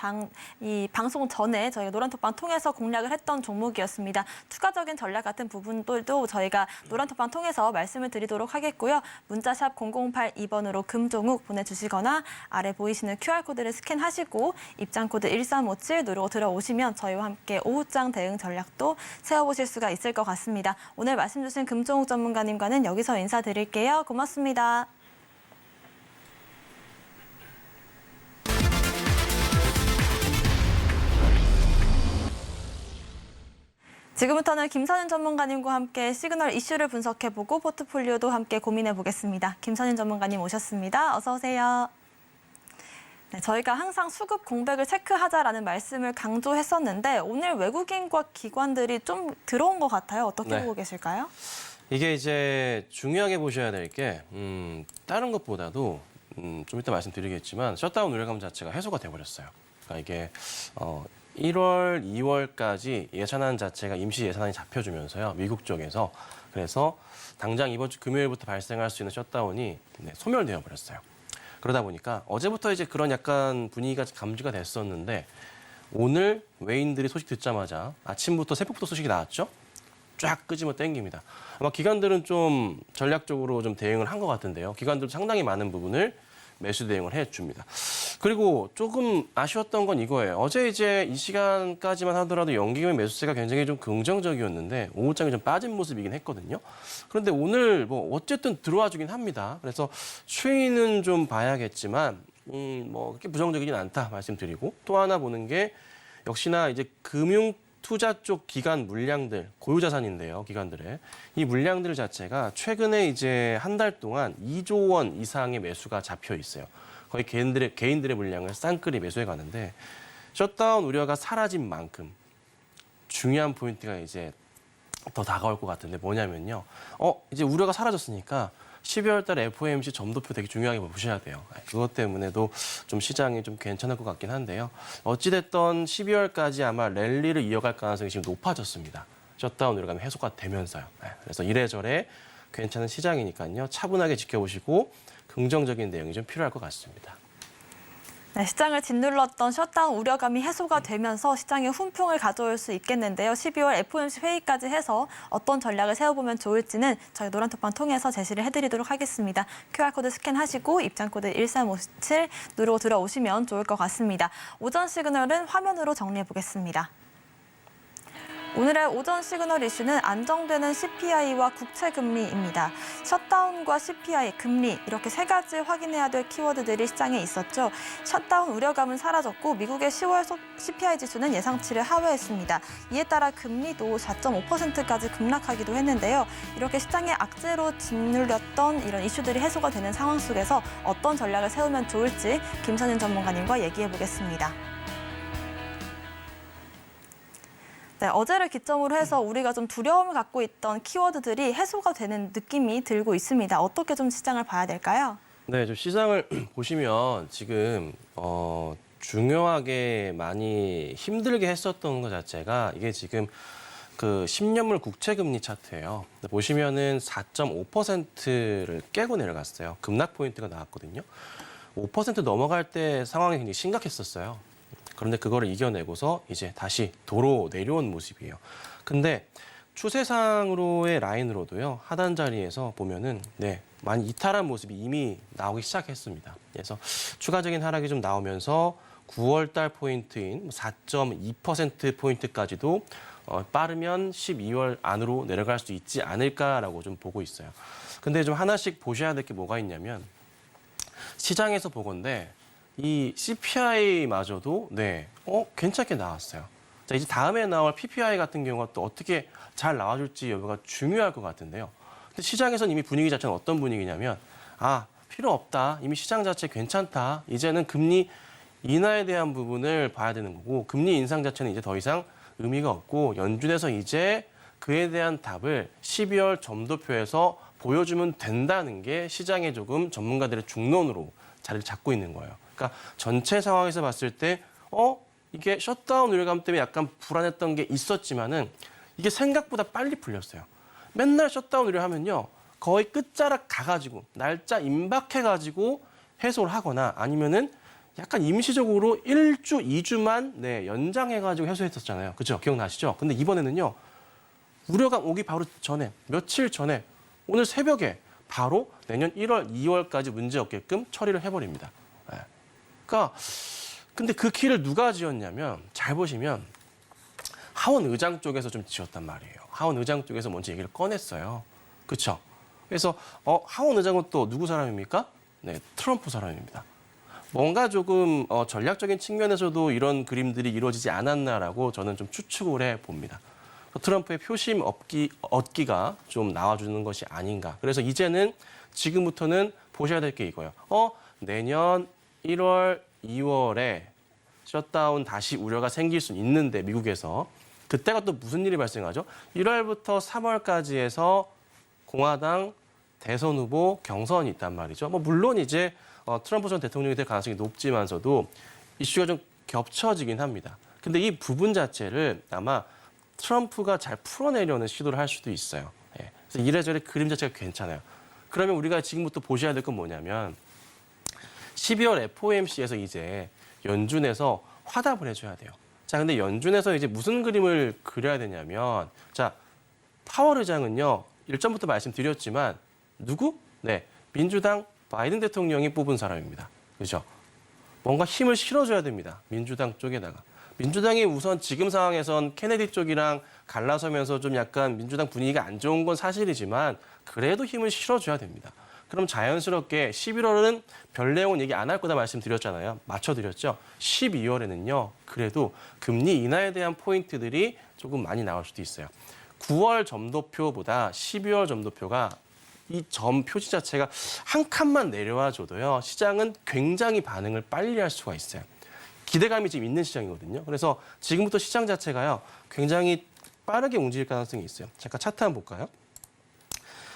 이 방송 전에 저희가 노란톡방 통해서 공략을 했던 종목이었습니다. 추가적인 전략 같은 부분들도 저희가 노란톡방 통해서 말씀을 드리도록 하겠고요. 문자샵 0082번으로 금종욱 보내주시거나 아래 보이시는 QR코드를 스캔하시고 입장코드 1357 누르고 들어오시면 저희와 함께 오후장 대응 전략도 세워보실 수가 있을 것 같습니다. 오늘 말씀 주신 금종욱 전문가님과는 여기서 인사드릴게요. 고맙습니다. 지금부터는 김선인 전문가님과 함께 시그널 이슈를 분석해보고 포트폴리오도 함께 고민해보겠습니다. 김선인 전문가님 오셨습니다. 어서 오세요. 네, 저희가 항상 수급 공백을 체크하자라는 말씀을 강조했었는데 오늘 외국인과 기관들이 좀 들어온 것 같아요. 어떻게 보고 계실까요? 이게 이제 중요하게 보셔야 될 게 다른 것보다도 좀 이따 말씀드리겠지만 셧다운 우려감 자체가 해소가 돼버렸어요. 그러니까 이게 1월, 2월까지 예산안 자체가 임시 예산안이 잡혀주면서요. 미국 쪽에서. 그래서 당장 이번 주 금요일부터 발생할 수 있는 셧다운이 소멸되어 버렸어요. 그러다 보니까 어제부터 이제 그런 약간 분위기가 감지가 됐었는데 오늘 외인들이 소식 듣자마자 아침부터 새벽부터 소식이 나왔죠. 쫙 끄집어 땡깁니다. 아마 기관들은 좀 전략적으로 좀 대응을 한 것 같은데요. 기관들도 상당히 많은 부분을 매수 대응을 해줍니다. 그리고 조금 아쉬웠던 건 이거예요. 어제 이제 이 시간까지만 하더라도 연기금의 매수세가 굉장히 좀 긍정적이었는데 오후장에 좀 빠진 모습이긴 했거든요. 그런데 오늘 뭐 어쨌든 들어와 주긴 합니다. 그래서 추이는 좀 봐야겠지만 뭐 그렇게 부정적이진 않다 말씀드리고, 또 하나 보는 게 역시나 이제 금융 투자 쪽 기관 물량들, 고유자산인데요, 기관들의. 이 물량들 자체가 최근에 이제 한 달 동안 2조 원 이상의 매수가 잡혀 있어요. 거의 개인들의 물량을 쌍끌이 매수해 가는데 셧다운 우려가 사라진 만큼 중요한 포인트가 이제 더 다가올 것 같은데 뭐냐면요. 이제 우려가 사라졌으니까 12월 달에 FOMC 점도표 되게 중요하게 보셔야 돼요. 그것 때문에도 좀 시장이 좀 괜찮을 것 같긴 한데요. 어찌됐든 12월까지 아마 랠리를 이어갈 가능성이 지금 높아졌습니다. 셧다운 우려감이 해소가 되면서요. 그래서 이래저래 괜찮은 시장이니까요. 차분하게 지켜보시고 긍정적인 내용이 좀 필요할 것 같습니다. 네, 시장을 짓눌렀던 셧다운 우려감이 해소가 되면서 시장에 훈풍을 가져올 수 있겠는데요. 12월 FOMC 회의까지 해서 어떤 전략을 세워보면 좋을지는 저희 노란톡방 통해서 제시를 해드리도록 하겠습니다. QR코드 스캔하시고 입장코드 1357 누르고 들어오시면 좋을 것 같습니다. 오전 시그널은 화면으로 정리해보겠습니다. 오늘의 오전 시그널 이슈는 안정되는 CPI와 국채금리입니다. 셧다운과 CPI, 금리 이렇게 세 가지 확인해야 될 키워드들이 시장에 있었죠. 셧다운 우려감은 사라졌고 미국의 10월 CPI 지수는 예상치를 하회했습니다. 이에 따라 금리도 4.5%까지 급락하기도 했는데요. 이렇게 시장에 악재로 짓눌렸던 이런 이슈들이 해소가 되는 상황 속에서 어떤 전략을 세우면 좋을지 김선윤 전문가님과 얘기해 보겠습니다. 네, 어제를 기점으로 해서 우리가 좀 두려움을 갖고 있던 키워드들이 해소가 되는 느낌이 들고 있습니다. 어떻게 좀 시장을 봐야 될까요? 네, 좀 시장을 보시면 지금 중요하게 많이 힘들게 했었던 것 자체가 이게 지금 그 10년물 국채금리 차트예요. 보시면은 4.5%를 깨고 내려갔어요. 급락 포인트가 나왔거든요. 5% 넘어갈 때 상황이 굉장히 심각했었어요. 그런데 그거를 이겨내고서 이제 다시 도로 내려온 모습이에요. 근데 추세상으로의 라인으로도요. 하단 자리에서 보면은 많이 이탈한 모습이 이미 나오기 시작했습니다. 그래서 추가적인 하락이 좀 나오면서 9월 달 포인트인 4.2% 포인트까지도 빠르면 12월 안으로 내려갈 수 있지 않을까라고 좀 보고 있어요. 근데 좀 하나씩 보셔야 될 게 뭐가 있냐면 시장에서 보건대 이 CPI마저도 괜찮게 나왔어요. 자, 이제 다음에 나올 PPI 같은 경우가 또 어떻게 잘 나와줄지 여부가 중요할 것 같은데요. 근데 시장에서는 이미 분위기 자체는 어떤 분위기냐면 필요 없다. 이미 시장 자체 괜찮다. 이제는 금리 인하에 대한 부분을 봐야 되는 거고 금리 인상 자체는 이제 더 이상 의미가 없고 연준에서 이제 그에 대한 답을 12월 점도표에서 보여주면 된다는 게 시장의 조금 전문가들의 중론으로 자리를 잡고 있는 거예요. 그러니까 전체 상황에서 봤을 때 이게 셧다운 우려감 때문에 약간 불안했던 게 있었지만은 이게 생각보다 빨리 풀렸어요. 맨날 셧다운 우려하면요. 거의 끝자락 가가지고 날짜 임박해가지고 해소를 하거나 아니면은 약간 임시적으로 1주, 2주만 연장해가지고 해소했었잖아요. 그렇죠? 기억나시죠? 근데 이번에는요. 우려감 오기 바로 전에 며칠 전에 오늘 새벽에 바로 내년 1월, 2월까지 문제 없게끔 처리를 해버립니다. 그러니까 근데 그 키를 누가 지었냐면 잘 보시면 하원 의장 쪽에서 좀 지었단 말이에요. 하원 의장 쪽에서 먼저 얘기를 꺼냈어요. 그렇죠? 그래서 하원 의장은 또 누구 사람입니까? 트럼프 사람입니다. 뭔가 조금 전략적인 측면에서도 이런 그림들이 이루어지지 않았나라고 저는 좀 추측을 해봅니다. 트럼프의 표심 얻기가 좀 나와주는 것이 아닌가. 그래서 이제는 지금부터는 보셔야 될 게 이거예요. 내년 1월, 2월에 셧다운 다시 우려가 생길 수 있는데 미국에서 그때가 또 무슨 일이 발생하죠? 1월부터 3월까지 해서 공화당 대선 후보 경선이 있단 말이죠. 물론 이제 트럼프 전 대통령이 될 가능성이 높지만서도 이슈가 좀 겹쳐지긴 합니다. 근데 이 부분 자체를 아마 트럼프가 잘 풀어내려는 시도를 할 수도 있어요. 그래서 이래저래 그림 자체가 괜찮아요. 그러면 우리가 지금부터 보셔야 될 건 뭐냐면 12월 FOMC에서 이제 연준에서 화답을 해줘야 돼요. 자, 근데 연준에서 이제 무슨 그림을 그려야 되냐면 자, 파월 의장은요. 일전부터 말씀드렸지만 누구? 민주당 바이든 대통령이 뽑은 사람입니다. 그렇죠? 뭔가 힘을 실어줘야 됩니다. 민주당 쪽에다가. 민주당이 우선 지금 상황에선 케네디 쪽이랑 갈라서면서 좀 약간 민주당 분위기가 안 좋은 건 사실이지만 그래도 힘을 실어줘야 됩니다. 그럼 자연스럽게 11월은 별 내용은 얘기 안 할 거다 말씀드렸잖아요. 맞춰드렸죠. 12월에는요. 그래도 금리 인하에 대한 포인트들이 조금 많이 나올 수도 있어요. 9월 점도표보다 12월 점도표가 이 점 표시 자체가 한 칸만 내려와 줘도요. 시장은 굉장히 반응을 빨리 할 수가 있어요. 기대감이 지금 있는 시장이거든요. 그래서 지금부터 시장 자체가요. 굉장히 빠르게 움직일 가능성이 있어요. 잠깐 차트 한번 볼까요?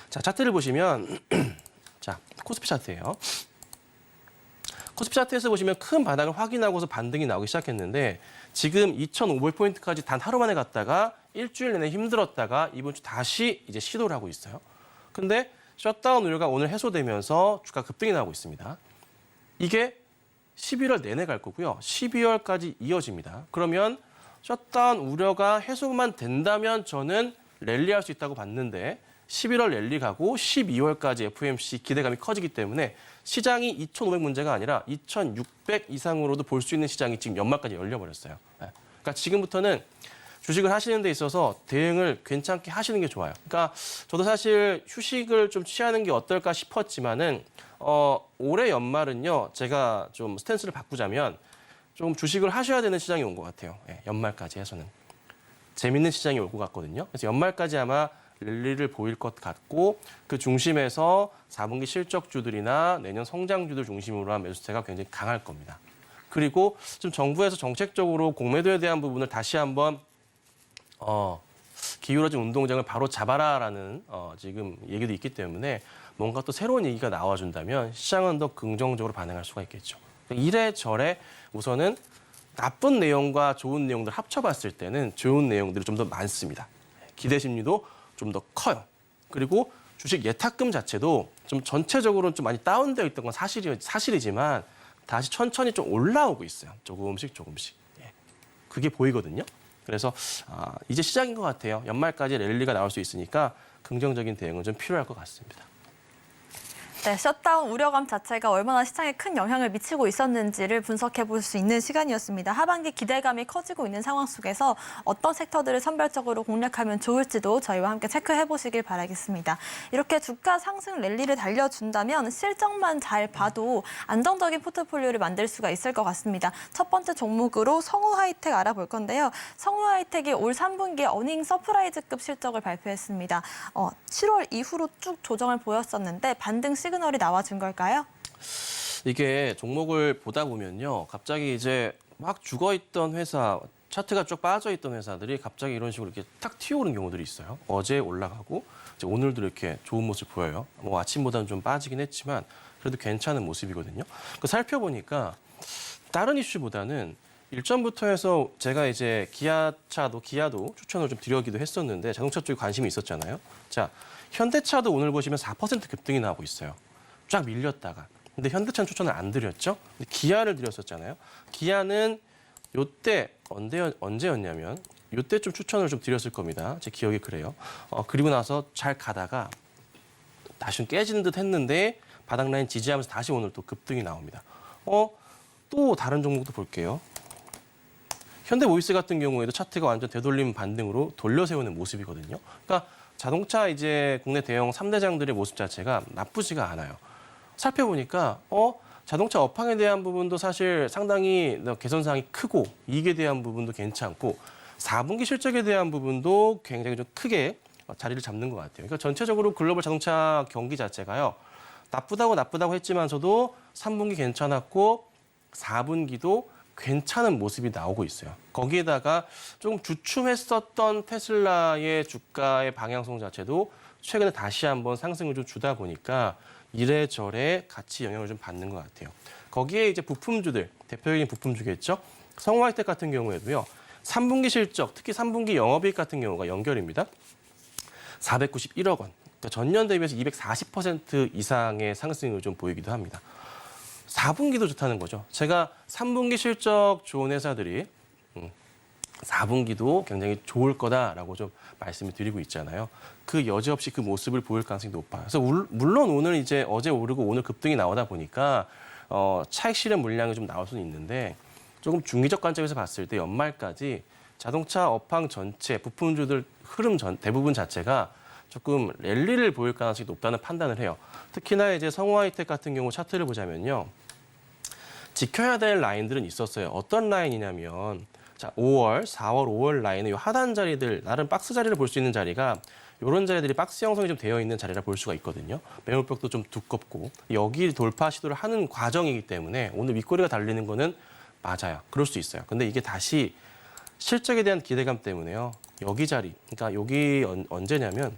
자, 차트를 보시면 자, 코스피 차트예요. 코스피 차트에서 보시면 큰 바닥을 확인하고서 반등이 나오기 시작했는데 지금 2,500포인트까지 단 하루 만에 갔다가 일주일 내내 힘들었다가 이번 주 다시 이제 시도를 하고 있어요. 근데 셧다운 우려가 오늘 해소되면서 주가 급등이 나오고 있습니다. 이게 11월 내내 갈 거고요. 12월까지 이어집니다. 그러면 셧다운 우려가 해소만 된다면 저는 랠리할 수 있다고 봤는데 11월 랠리 가고 12월까지 FOMC 기대감이 커지기 때문에 시장이 2,500 문제가 아니라 2,600 이상으로도 볼 수 있는 시장이 지금 연말까지 열려버렸어요. 그러니까 지금부터는 주식을 하시는 데 있어서 대응을 괜찮게 하시는 게 좋아요. 그러니까 저도 사실 휴식을 좀 취하는 게 어떨까 싶었지만은 올해 연말은요, 제가 좀 스탠스를 바꾸자면 좀 주식을 하셔야 되는 시장이 온 것 같아요. 예, 연말까지 해서는. 재밌는 시장이 올 것 같거든요. 그래서 연말까지 아마 랠리를 보일 것 같고 그 중심에서 4분기 실적주들이나 내년 성장주들 중심으로 한 매수세가 굉장히 강할 겁니다. 그리고 좀 정부에서 정책적으로 공매도에 대한 부분을 다시 한번 기울어진 운동장을 바로 잡아라라는 지금 얘기도 있기 때문에 뭔가 또 새로운 얘기가 나와준다면 시장은 더 긍정적으로 반응할 수가 있겠죠. 이래저래 우선은 나쁜 내용과 좋은 내용들 합쳐봤을 때는 좋은 내용들이 좀 더 많습니다. 기대 심리도 좀 더 커요. 그리고 주식 예탁금 자체도 좀 전체적으로 좀 많이 다운되어 있던 건 사실이지만 다시 천천히 좀 올라오고 있어요. 조금씩. 예. 그게 보이거든요. 그래서 이제 시작인 것 같아요. 연말까지 랠리가 나올 수 있으니까 긍정적인 대응은 좀 필요할 것 같습니다. 네, 셧다운 우려감 자체가 얼마나 시장에 큰 영향을 미치고 있었는지를 분석해 볼 수 있는 시간이었습니다. 하반기 기대감이 커지고 있는 상황 속에서 어떤 섹터들을 선별적으로 공략하면 좋을지도 저희와 함께 체크해 보시길 바라겠습니다. 이렇게 주가 상승 랠리를 달려준다면 실적만 잘 봐도 안정적인 포트폴리오를 만들 수가 있을 것 같습니다. 첫 번째 종목으로 성우하이텍 알아볼 건데요. 성우하이텍이 올 3분기에 어닝 서프라이즈급 실적을 발표했습니다. 7월 이후로 쭉 조정을 보였었는데 반등 시그널이 나와준 걸까요? 이게 종목을 보다 보면요. 갑자기 이제 막 죽어있던 회사, 차트가 쭉 빠져있던 회사들이 갑자기 이런 식으로 이렇게 탁 튀어오른 경우들이 있어요. 어제 올라가고 이제 오늘도 이렇게 좋은 모습 보여요. 뭐 아침보다는 좀 빠지긴 했지만 그래도 괜찮은 모습이거든요. 살펴보니까 다른 이슈보다는 일전부터 해서 제가 이제 기아도 추천을 좀 드리기도 했었는데 자동차 쪽에 관심이 있었잖아요. 자, 현대차도 오늘 보시면 4% 급등이 나오고 있어요. 쫙 밀렸다가. 근데 현대차는 추천을 안 드렸죠. 근데 기아를 드렸었잖아요. 기아는 요때 언제였냐면 요때 좀 추천을 좀 드렸을 겁니다. 제 기억이 그래요. 그리고 나서 잘 가다가 다시 좀 깨지는 듯 했는데 바닥 라인 지지하면서 다시 오늘 또 급등이 나옵니다. 또 다른 종목도 볼게요. 현대모비스 같은 경우에도 차트가 완전 되돌림 반등으로 돌려세우는 모습이거든요. 그러니까 자동차 이제 국내 대형 3대장들의 모습 자체가 나쁘지가 않아요. 살펴보니까 자동차 업황에 대한 부분도 사실 상당히 개선사항이 크고 이익에 대한 부분도 괜찮고 4분기 실적에 대한 부분도 굉장히 좀 크게 자리를 잡는 것 같아요. 그러니까 전체적으로 글로벌 자동차 경기 자체가요. 나쁘다고 했지만서도 3분기 괜찮았고 4분기도 괜찮은 모습이 나오고 있어요. 거기에다가 조금 주춤했었던 테슬라의 주가의 방향성 자체도 최근에 다시 한번 상승을 좀 주다 보니까 이래저래 같이 영향을 좀 받는 것 같아요. 거기에 이제 부품주들, 대표적인 부품주겠죠. 성우하이텍 같은 경우에도요. 3분기 실적, 특히 3분기 영업이익 같은 경우가 연결입니다. 491억 원. 그러니까 전년 대비해서 240% 이상의 상승을 좀 보이기도 합니다. 4분기도 좋다는 거죠. 제가 3분기 실적 좋은 회사들이 4분기도 굉장히 좋을 거다라고 좀 말씀을 드리고 있잖아요. 그 여지없이 그 모습을 보일 가능성이 높아요. 그래서 물론 오늘 이제 어제 오르고 오늘 급등이 나오다 보니까 차익 실현 물량이 좀 나올 수는 있는데 조금 중기적 관점에서 봤을 때 연말까지 자동차 업황 전체 부품주들 흐름 대부분 자체가 조금 랠리를 보일 가능성이 높다는 판단을 해요. 특히나 이제 성우하이텍 같은 경우 차트를 보자면요. 지켜야 될 라인들은 있었어요. 어떤 라인이냐면 자, 5월, 4월, 5월 라인의 하단 자리들, 나름 박스 자리를 볼 수 있는 자리가 이런 자리들이 박스 형성이 좀 되어 있는 자리라 볼 수가 있거든요. 매물벽도 좀 두껍고 여기 돌파 시도를 하는 과정이기 때문에 오늘 윗꼬리가 달리는 거는 맞아요. 그럴 수 있어요. 근데 이게 다시 실적에 대한 기대감 때문에요. 여기 자리, 그러니까 여기 언제냐면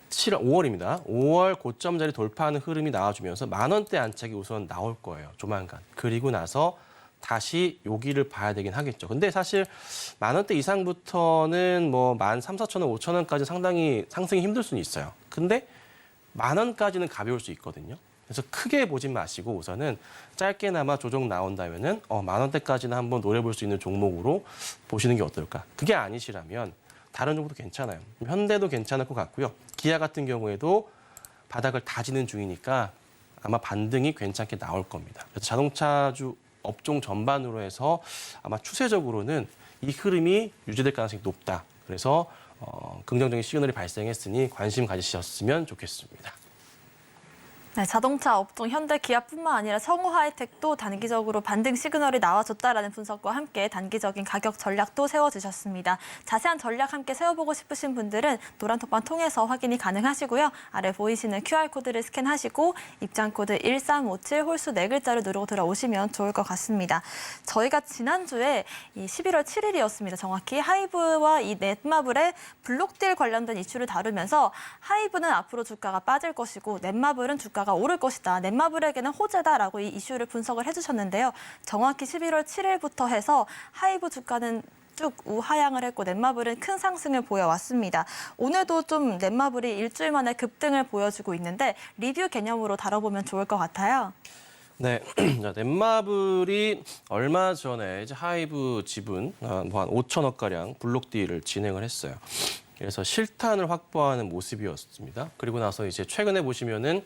5월입니다. 5월 고점 자리 돌파하는 흐름이 나와주면서 10,000원대 안착이 우선 나올 거예요. 조만간. 그리고 나서 다시 여기를 봐야 되긴 하겠죠. 근데 사실 10,000원대 이상부터는 뭐 13,000원, 4,000원, 5,000원까지 상당히 상승이 힘들 수는 있어요. 근데 10,000원까지는 가벼울 수 있거든요. 그래서 크게 보지 마시고 우선은 짧게나마 조정 나온다면은 10,000원대까지는 한번 노려볼 수 있는 종목으로 보시는 게 어떨까. 그게 아니시라면 다른 종목도 괜찮아요. 현대도 괜찮을 것 같고요. 기아 같은 경우에도 바닥을 다지는 중이니까 아마 반등이 괜찮게 나올 겁니다. 그래서 자동차주 업종 전반으로 해서 아마 추세적으로는 이 흐름이 유지될 가능성이 높다. 그래서 긍정적인 시그널이 발생했으니 관심 가지셨으면 좋겠습니다. 네, 자동차 업종 현대 기아뿐만 아니라 성우 하이텍도 단기적으로 반등 시그널이 나와줬다라는 분석과 함께 단기적인 가격 전략도 세워주셨습니다. 자세한 전략 함께 세워보고 싶으신 분들은 노란톡방 통해서 확인이 가능하시고요. 아래 보이시는 QR코드를 스캔하시고 입장코드 1357 홀수 4글자를 누르고 들어오시면 좋을 것 같습니다. 저희가 지난주에 이 11월 7일이었습니다. 정확히 하이브와 이 넷마블의 블록딜 관련된 이슈를 다루면서 하이브는 앞으로 주가가 빠질 것이고 넷마블은 주가가 오를 것이다. 넷마블에게는 호재다라고 이 이슈를 분석을 해주셨는데요. 정확히 11월 7일부터 해서 하이브 주가는 쭉 우하향을 했고 넷마블은 큰 상승을 보여왔습니다. 오늘도 좀 넷마블이 일주일 만에 급등을 보여주고 있는데 리뷰 개념으로 다뤄보면 좋을 것 같아요. 네, 넷마블이 얼마 전에 이제 하이브 지분 한 5천억 가량 블록 딜을 진행을 했어요. 그래서 실탄을 확보하는 모습이었습니다. 그리고 나서 이제 최근에 보시면은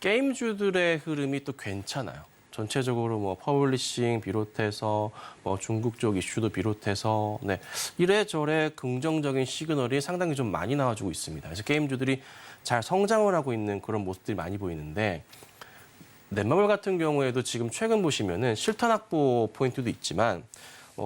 게임주들의 흐름이 또 괜찮아요. 전체적으로 뭐 퍼블리싱 비롯해서 뭐 중국 쪽 이슈도 비롯해서 네, 이래저래 긍정적인 시그널이 상당히 좀 많이 나와주고 있습니다. 그래서 게임주들이 잘 성장을 하고 있는 그런 모습들이 많이 보이는데 넷마블 같은 경우에도 지금 최근 보시면은 실탄 확보 포인트도 있지만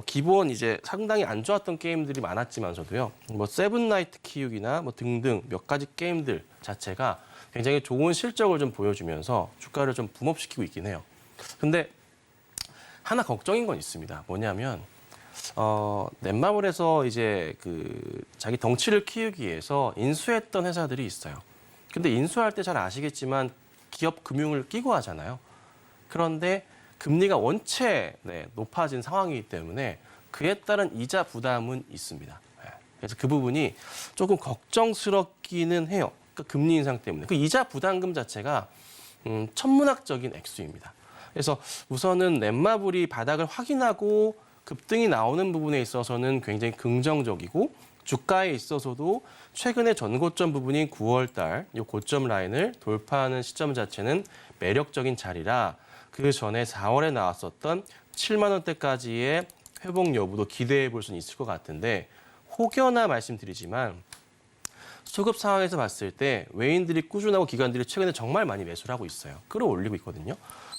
기본 이제 상당히 안 좋았던 게임들이 많았지만서도요. 뭐 세븐나이트 키우기나 뭐 등등 몇 가지 게임들 자체가 굉장히 좋은 실적을 좀 보여주면서 주가를 좀 붐업시키고 있긴 해요. 근데 하나 걱정인 건 있습니다. 뭐냐면 넷마블에서 이제 그 자기 덩치를 키우기 위해서 인수했던 회사들이 있어요. 근데 인수할 때 잘 아시겠지만 기업 금융을 끼고 하잖아요. 그런데 금리가 원체 높아진 상황이기 때문에 그에 따른 이자 부담은 있습니다. 그래서 그 부분이 조금 걱정스럽기는 해요. 그러니까 금리 인상 때문에. 그 이자 부담금 자체가 천문학적인 액수입니다. 그래서 우선은 넷마블이 바닥을 확인하고 급등이 나오는 부분에 있어서는 굉장히 긍정적이고 주가에 있어서도 최근에 전고점 부분인 9월 달 이 고점 라인을 돌파하는 시점 자체는 매력적인 자리라 그 전에 4월에 나왔었던 7만 원대까지의 회복 여부도 기대해 볼 수는 있을 것 같은데 혹여나 말씀드리지만 수급 상황에서 봤을 때 외인들이 꾸준하고 기관들이 최근에 정말 많이 매수를 하고 있어요. 끌어올리고 있거든요.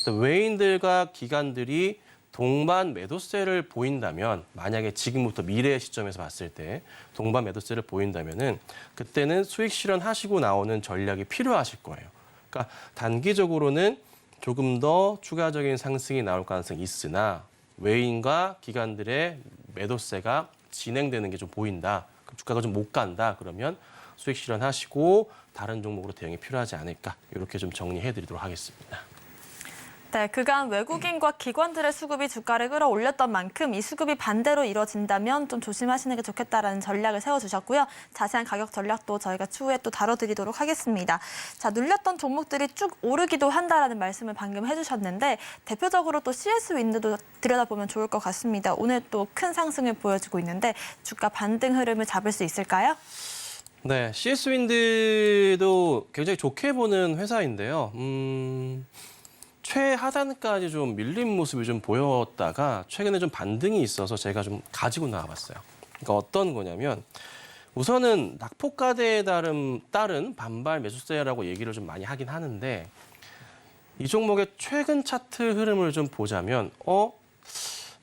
외인들과 기관들이 동반 매도세를 보인다면 만약에 지금부터 미래의 시점에서 봤을 때 동반 매도세를 보인다면은 그때는 수익 실현하시고 나오는 전략이 필요하실 거예요. 그러니까 단기적으로는 조금 더 추가적인 상승이 나올 가능성이 있으나 외인과 기관들의 매도세가 진행되는 게 좀 보인다. 주가가 좀 못 간다. 그러면 수익 실현하시고 다른 종목으로 대응이 필요하지 않을까. 이렇게 좀 정리해드리도록 하겠습니다. 네, 그간 외국인과 기관들의 수급이 주가를 끌어올렸던 만큼 이 수급이 반대로 이뤄진다면 좀 조심하시는 게 좋겠다라는 전략을 세워주셨고요. 자세한 가격 전략도 저희가 추후에 또 다뤄드리도록 하겠습니다. 자, 눌렸던 종목들이 쭉 오르기도 한다라는 말씀을 방금 해주셨는데 대표적으로 또 CS 윈드도 들여다보면 좋을 것 같습니다. 오늘 또 큰 상승을 보여주고 있는데 주가 반등 흐름을 잡을 수 있을까요? 네, CS 윈드도 굉장히 좋게 보는 회사인데요. 최하단까지 좀 밀린 모습이 좀 보였다가 최근에 좀 반등이 있어서 제가 좀 가지고 나와봤어요. 그러니까 어떤 거냐면 우선은 낙폭과대에 따른 반발 매수세라고 얘기를 좀 많이 하긴 하는데 이 종목의 최근 차트 흐름을 좀 보자면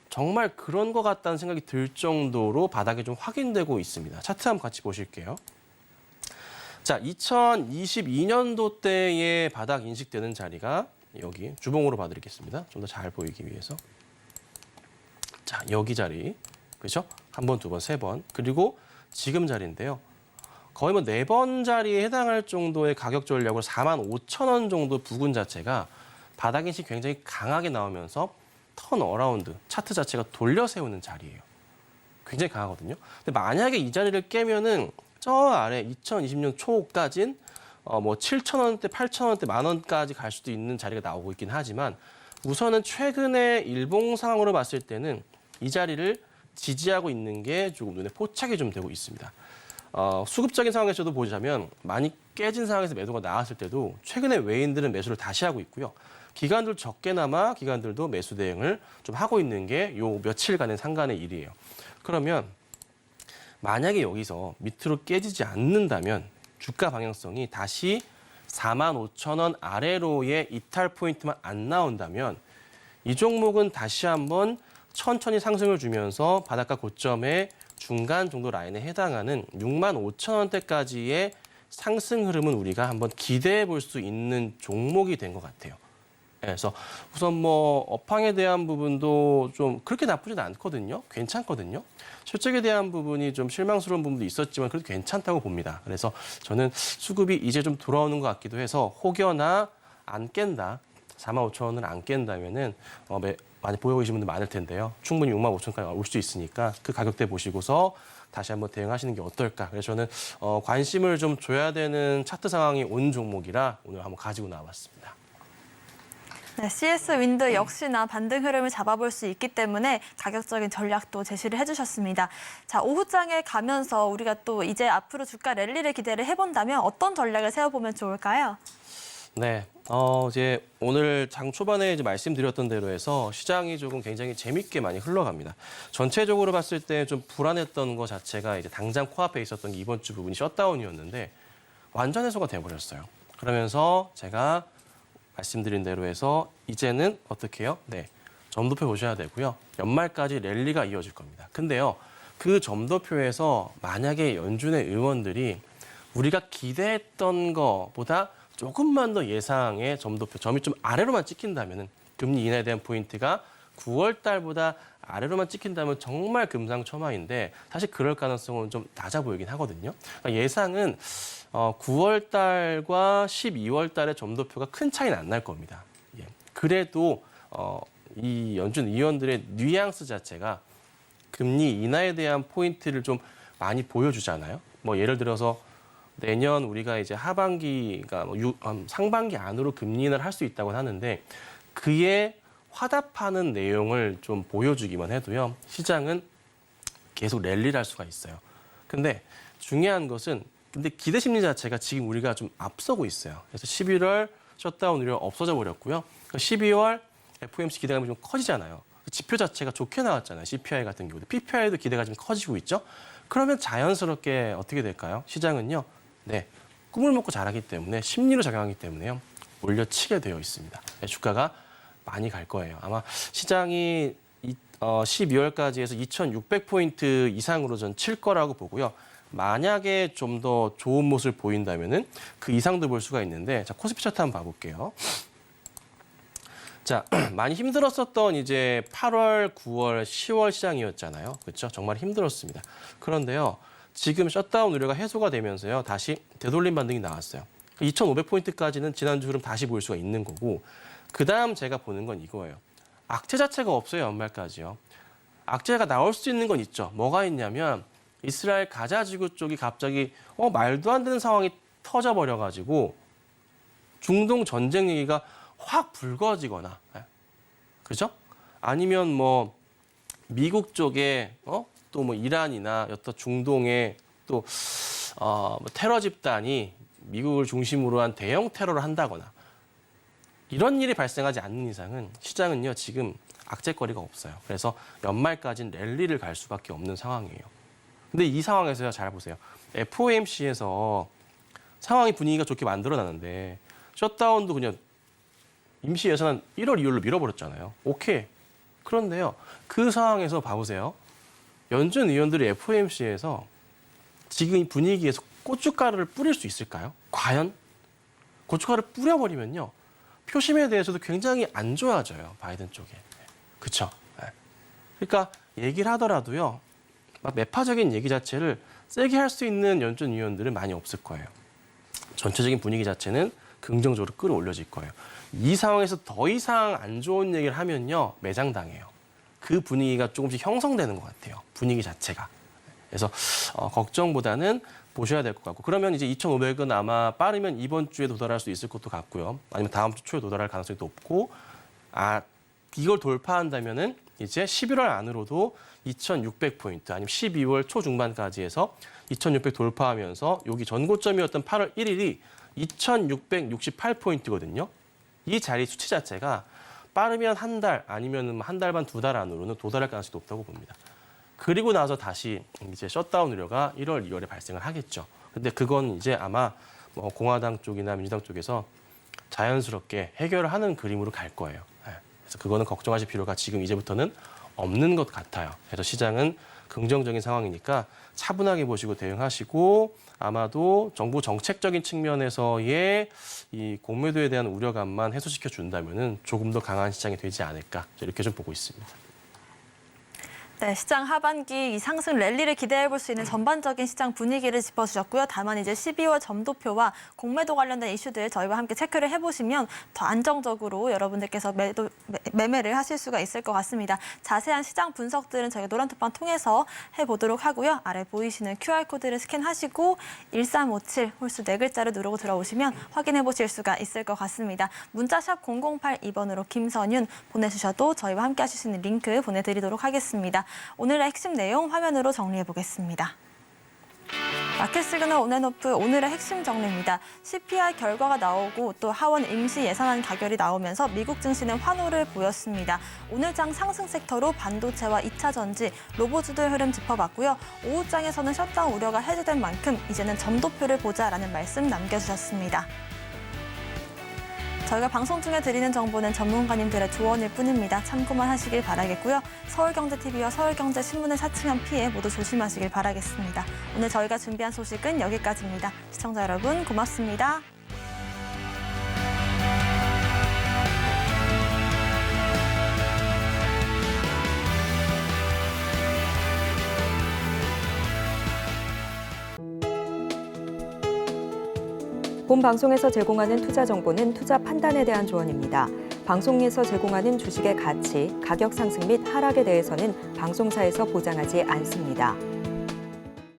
정말 그런 것 같다는 생각이 들 정도로 바닥이 좀 확인되고 있습니다. 차트 한번 같이 보실게요. 자, 2022년도 때의 바닥 인식되는 자리가 여기 주봉으로 봐드리겠습니다. 좀 더 잘 보이기 위해서. 자, 여기 자리. 그렇죠? 한 번, 두 번, 세 번. 그리고 지금 자리인데요. 거의 뭐 4번 자리에 해당할 정도의 가격 전략으로 45,000원 정도 부근 자체가 바닥 인식 굉장히 강하게 나오면서 턴 어라운드, 차트 자체가 돌려 세우는 자리예요. 굉장히 강하거든요. 근데 만약에 이 자리를 깨면은 저 아래 2020년 초까진 뭐 7,000원대, 8,000원대, 10,000원까지 갈 수도 있는 자리가 나오고 있긴 하지만 우선은 최근에 일봉 상황으로 봤을 때는 이 자리를 지지하고 있는 게 조금 눈에 포착이 좀 되고 있습니다. 수급적인 상황에서도 보자면 많이 깨진 상황에서 매도가 나왔을 때도 최근에 외인들은 매수를 다시 하고 있고요. 기관들 적게나마 기관들도 매수 대응을 좀 하고 있는 게 요 며칠간의 상간의 일이에요. 그러면 만약에 여기서 밑으로 깨지지 않는다면 주가 방향성이 다시 45,000원 아래로의 이탈 포인트만 안 나온다면 이 종목은 다시 한번 천천히 상승을 주면서 바닷가 고점의 중간 정도 라인에 해당하는 65,000원대까지의 상승 흐름은 우리가 한번 기대해 볼 수 있는 종목이 된 것 같아요. 그래서 우선 뭐 업황에 대한 부분도 좀 그렇게 나쁘진 않거든요. 괜찮거든요. 실적에 대한 부분이 좀 실망스러운 부분도 있었지만 그래도 괜찮다고 봅니다. 그래서 저는 수급이 이제 좀 돌아오는 것 같기도 해서 혹여나 안 깬다, 45,000원을 안 깬다면은 많이 보여 계신 분들 많을 텐데요. 충분히 65,000원까지 올 수 있으니까 그 가격대 보시고서 다시 한번 대응하시는 게 어떨까. 그래서 저는 관심을 좀 줘야 되는 차트 상황이 온 종목이라 오늘 한번 가지고 나와봤습니다. 네, CS 윈드 역시나 반등 흐름을 잡아볼 수 있기 때문에 가격적인 전략도 제시를 해주셨습니다. 자, 오후장에 가면서 우리가 또 이제 앞으로 주가 랠리를 기대를 해본다면 어떤 전략을 세워보면 좋을까요? 네, 이제 오늘 장 초반에 이제 말씀드렸던 대로 해서 시장이 조금 굉장히 재밌게 많이 흘러갑니다. 전체적으로 봤을 때 좀 불안했던 것 자체가 이제 당장 코앞에 있었던 게 이번 주 부분이 셧다운이었는데 완전 해소가 돼버렸어요. 그러면서 제가 말씀드린 대로 해서 이제는 어떻게 해요? 네, 점도표 보셔야 되고요. 연말까지 랠리가 이어질 겁니다. 근데요, 그 점도표에서 만약에 연준의 의원들이 우리가 기대했던 것보다 조금만 더 예상의 점도표, 점이 좀 아래로만 찍힌다면 금리 인하에 대한 포인트가 9월 달보다 아래로만 찍힌다면 정말 금상첨화인데 사실 그럴 가능성은 좀 낮아 보이긴 하거든요. 그러니까 예상은 9월 달과 12월 달의 점도표가 큰 차이는 안 날 겁니다. 예. 그래도 이 연준 의원들의 뉘앙스 자체가 금리 인하에 대한 포인트를 좀 많이 보여주잖아요. 뭐 예를 들어서 내년 우리가 이제 하반기가 상반기 안으로 금리 인하를 할 수 있다고 하는데 그에 화답하는 내용을 좀 보여주기만 해도요. 시장은 계속 랠리를 할 수가 있어요. 근데 중요한 것은 근데 기대 심리 자체가 지금 우리가 좀 앞서고 있어요. 그래서 11월 셧다운 우려가 없어져 버렸고요. 12월 FOMC 기대감이 좀 커지잖아요. 지표 자체가 좋게 나왔잖아요. CPI 같은 경우도. PPI도 기대가 좀 커지고 있죠. 그러면 자연스럽게 어떻게 될까요? 시장은요. 네, 꿈을 먹고 자라기 때문에 심리로 작용하기 때문에요. 올려치게 되어 있습니다. 주가가 많이 갈 거예요. 아마 시장이 12월까지 해서 2,600포인트 이상으로 전 칠 거라고 보고요. 만약에 좀 더 좋은 모습을 보인다면은 그 이상도 볼 수가 있는데, 자, 코스피 차트 한번 봐볼게요. 자, 많이 힘들었었던 이제 8월, 9월, 10월 시장이었잖아요. 그렇죠? 정말 힘들었습니다. 그런데요, 지금 셧다운 우려가 해소가 되면서요, 다시 되돌림 반등이 나왔어요. 2,500포인트까지는 지난주 흐름 다시 볼 수가 있는 거고, 그 다음 제가 보는 건 이거예요. 악재 자체가 없어요, 연말까지요. 악재가 나올 수 있는 건 있죠. 뭐가 있냐면 이스라엘 가자 지구 쪽이 갑자기 말도 안 되는 상황이 터져버려가지고 중동 전쟁 얘기가 확 불거지거나, 그죠? 아니면 뭐 미국 쪽에 또 뭐 이란이나 여타 중동에 또 테러 집단이 미국을 중심으로 한 대형 테러를 한다거나 이런 일이 발생하지 않는 이상은 시장은요 지금 악재거리가 없어요. 그래서 연말까지는 랠리를 갈 수밖에 없는 상황이에요. 근데 이 상황에서요 잘 보세요. FOMC에서 상황이 분위기가 좋게 만들어놨는데 셧다운도 그냥 임시 예산 1월 2월로 밀어버렸잖아요. 오케이. 그런데요 그 상황에서 봐보세요. 연준 의원들이 FOMC에서 지금 이 분위기에서 고춧가루를 뿌릴 수 있을까요? 과연? 고춧가루를 뿌려버리면요. 표심에 대해서도 굉장히 안 좋아져요. 바이든 쪽에. 그렇죠? 그러니까 얘기를 하더라도요. 막 매파적인 얘기 자체를 세게 할 수 있는 연준 의원들은 많이 없을 거예요. 전체적인 분위기 자체는 긍정적으로 끌어올려질 거예요. 이 상황에서 더 이상 안 좋은 얘기를 하면요. 매장당해요. 그 분위기가 조금씩 형성되는 것 같아요. 분위기 자체가. 그래서 걱정보다는 보셔야 될 것 같고 그러면 이제 2,500은 아마 빠르면 이번 주에 도달할 수 있을 것도 같고요. 아니면 다음 주 초에 도달할 가능성이 높고 이걸 돌파한다면은 이제 11월 안으로도 2,600포인트 아니면 12월 초중반까지 해서 2,600 돌파하면서 여기 전고점이었던 8월 1일이 2,668포인트거든요. 이 자리 수치 자체가 빠르면 한 달 아니면 한 달 반, 2달 안으로는 도달할 가능성이 높다고 봅니다. 그리고 나서 다시 이제 셧다운 우려가 1월, 2월에 발생을 하겠죠. 근데 그건 이제 아마 뭐 공화당 쪽이나 민주당 쪽에서 자연스럽게 해결을 하는 그림으로 갈 거예요. 그래서 그거는 걱정하실 필요가 지금 이제부터는 없는 것 같아요. 그래서 시장은 긍정적인 상황이니까 차분하게 보시고 대응하시고 아마도 정부 정책적인 측면에서의 이 공매도에 대한 우려감만 해소시켜 준다면은 조금 더 강한 시장이 되지 않을까 이렇게 좀 보고 있습니다. 네, 시장 하반기 이 상승 랠리를 기대해 볼 수 있는 전반적인 시장 분위기를 짚어주셨고요. 다만 이제 12월 점도표와 공매도 관련된 이슈들 저희와 함께 체크를 해보시면 더 안정적으로 여러분들께서 매매를 하실 수가 있을 것 같습니다. 자세한 시장 분석들은 저희가 노란톡방 통해서 해보도록 하고요. 아래 보이시는 QR코드를 스캔하시고 1357 홀수 4글자를 누르고 들어오시면 확인해 보실 수가 있을 것 같습니다. 문자샵 0082번으로 김선윤 보내주셔도 저희와 함께 하실 수 있는 링크 보내드리도록 하겠습니다. 오늘의 핵심 내용 화면으로 정리해 보겠습니다. 마켓 시그널 온앤오프 오늘의 핵심 정리입니다. CPI 결과가 나오고 또 하원 임시 예산안 가결이 나오면서 미국 증시는 환호를 보였습니다. 오늘 장 상승 섹터로 반도체와 2차 전지, 로봇주들 흐름 짚어봤고요. 오후장에서는 셧다운 우려가 해소된 만큼 이제는 점도표를 보자라는 말씀 남겨주셨습니다. 저희가 방송 중에 드리는 정보는 전문가님들의 조언일 뿐입니다. 참고만 하시길 바라겠고요. 서울경제TV와 서울경제신문을 사칭한 피해 모두 조심하시길 바라겠습니다. 오늘 저희가 준비한 소식은 여기까지입니다. 시청자 여러분 고맙습니다. 본 방송에서 제공하는 투자 정보는 투자 판단에 대한 조언입니다. 방송에서 제공하는 주식의 가치, 가격 상승 및 하락에 대해서는 방송사에서 보장하지 않습니다.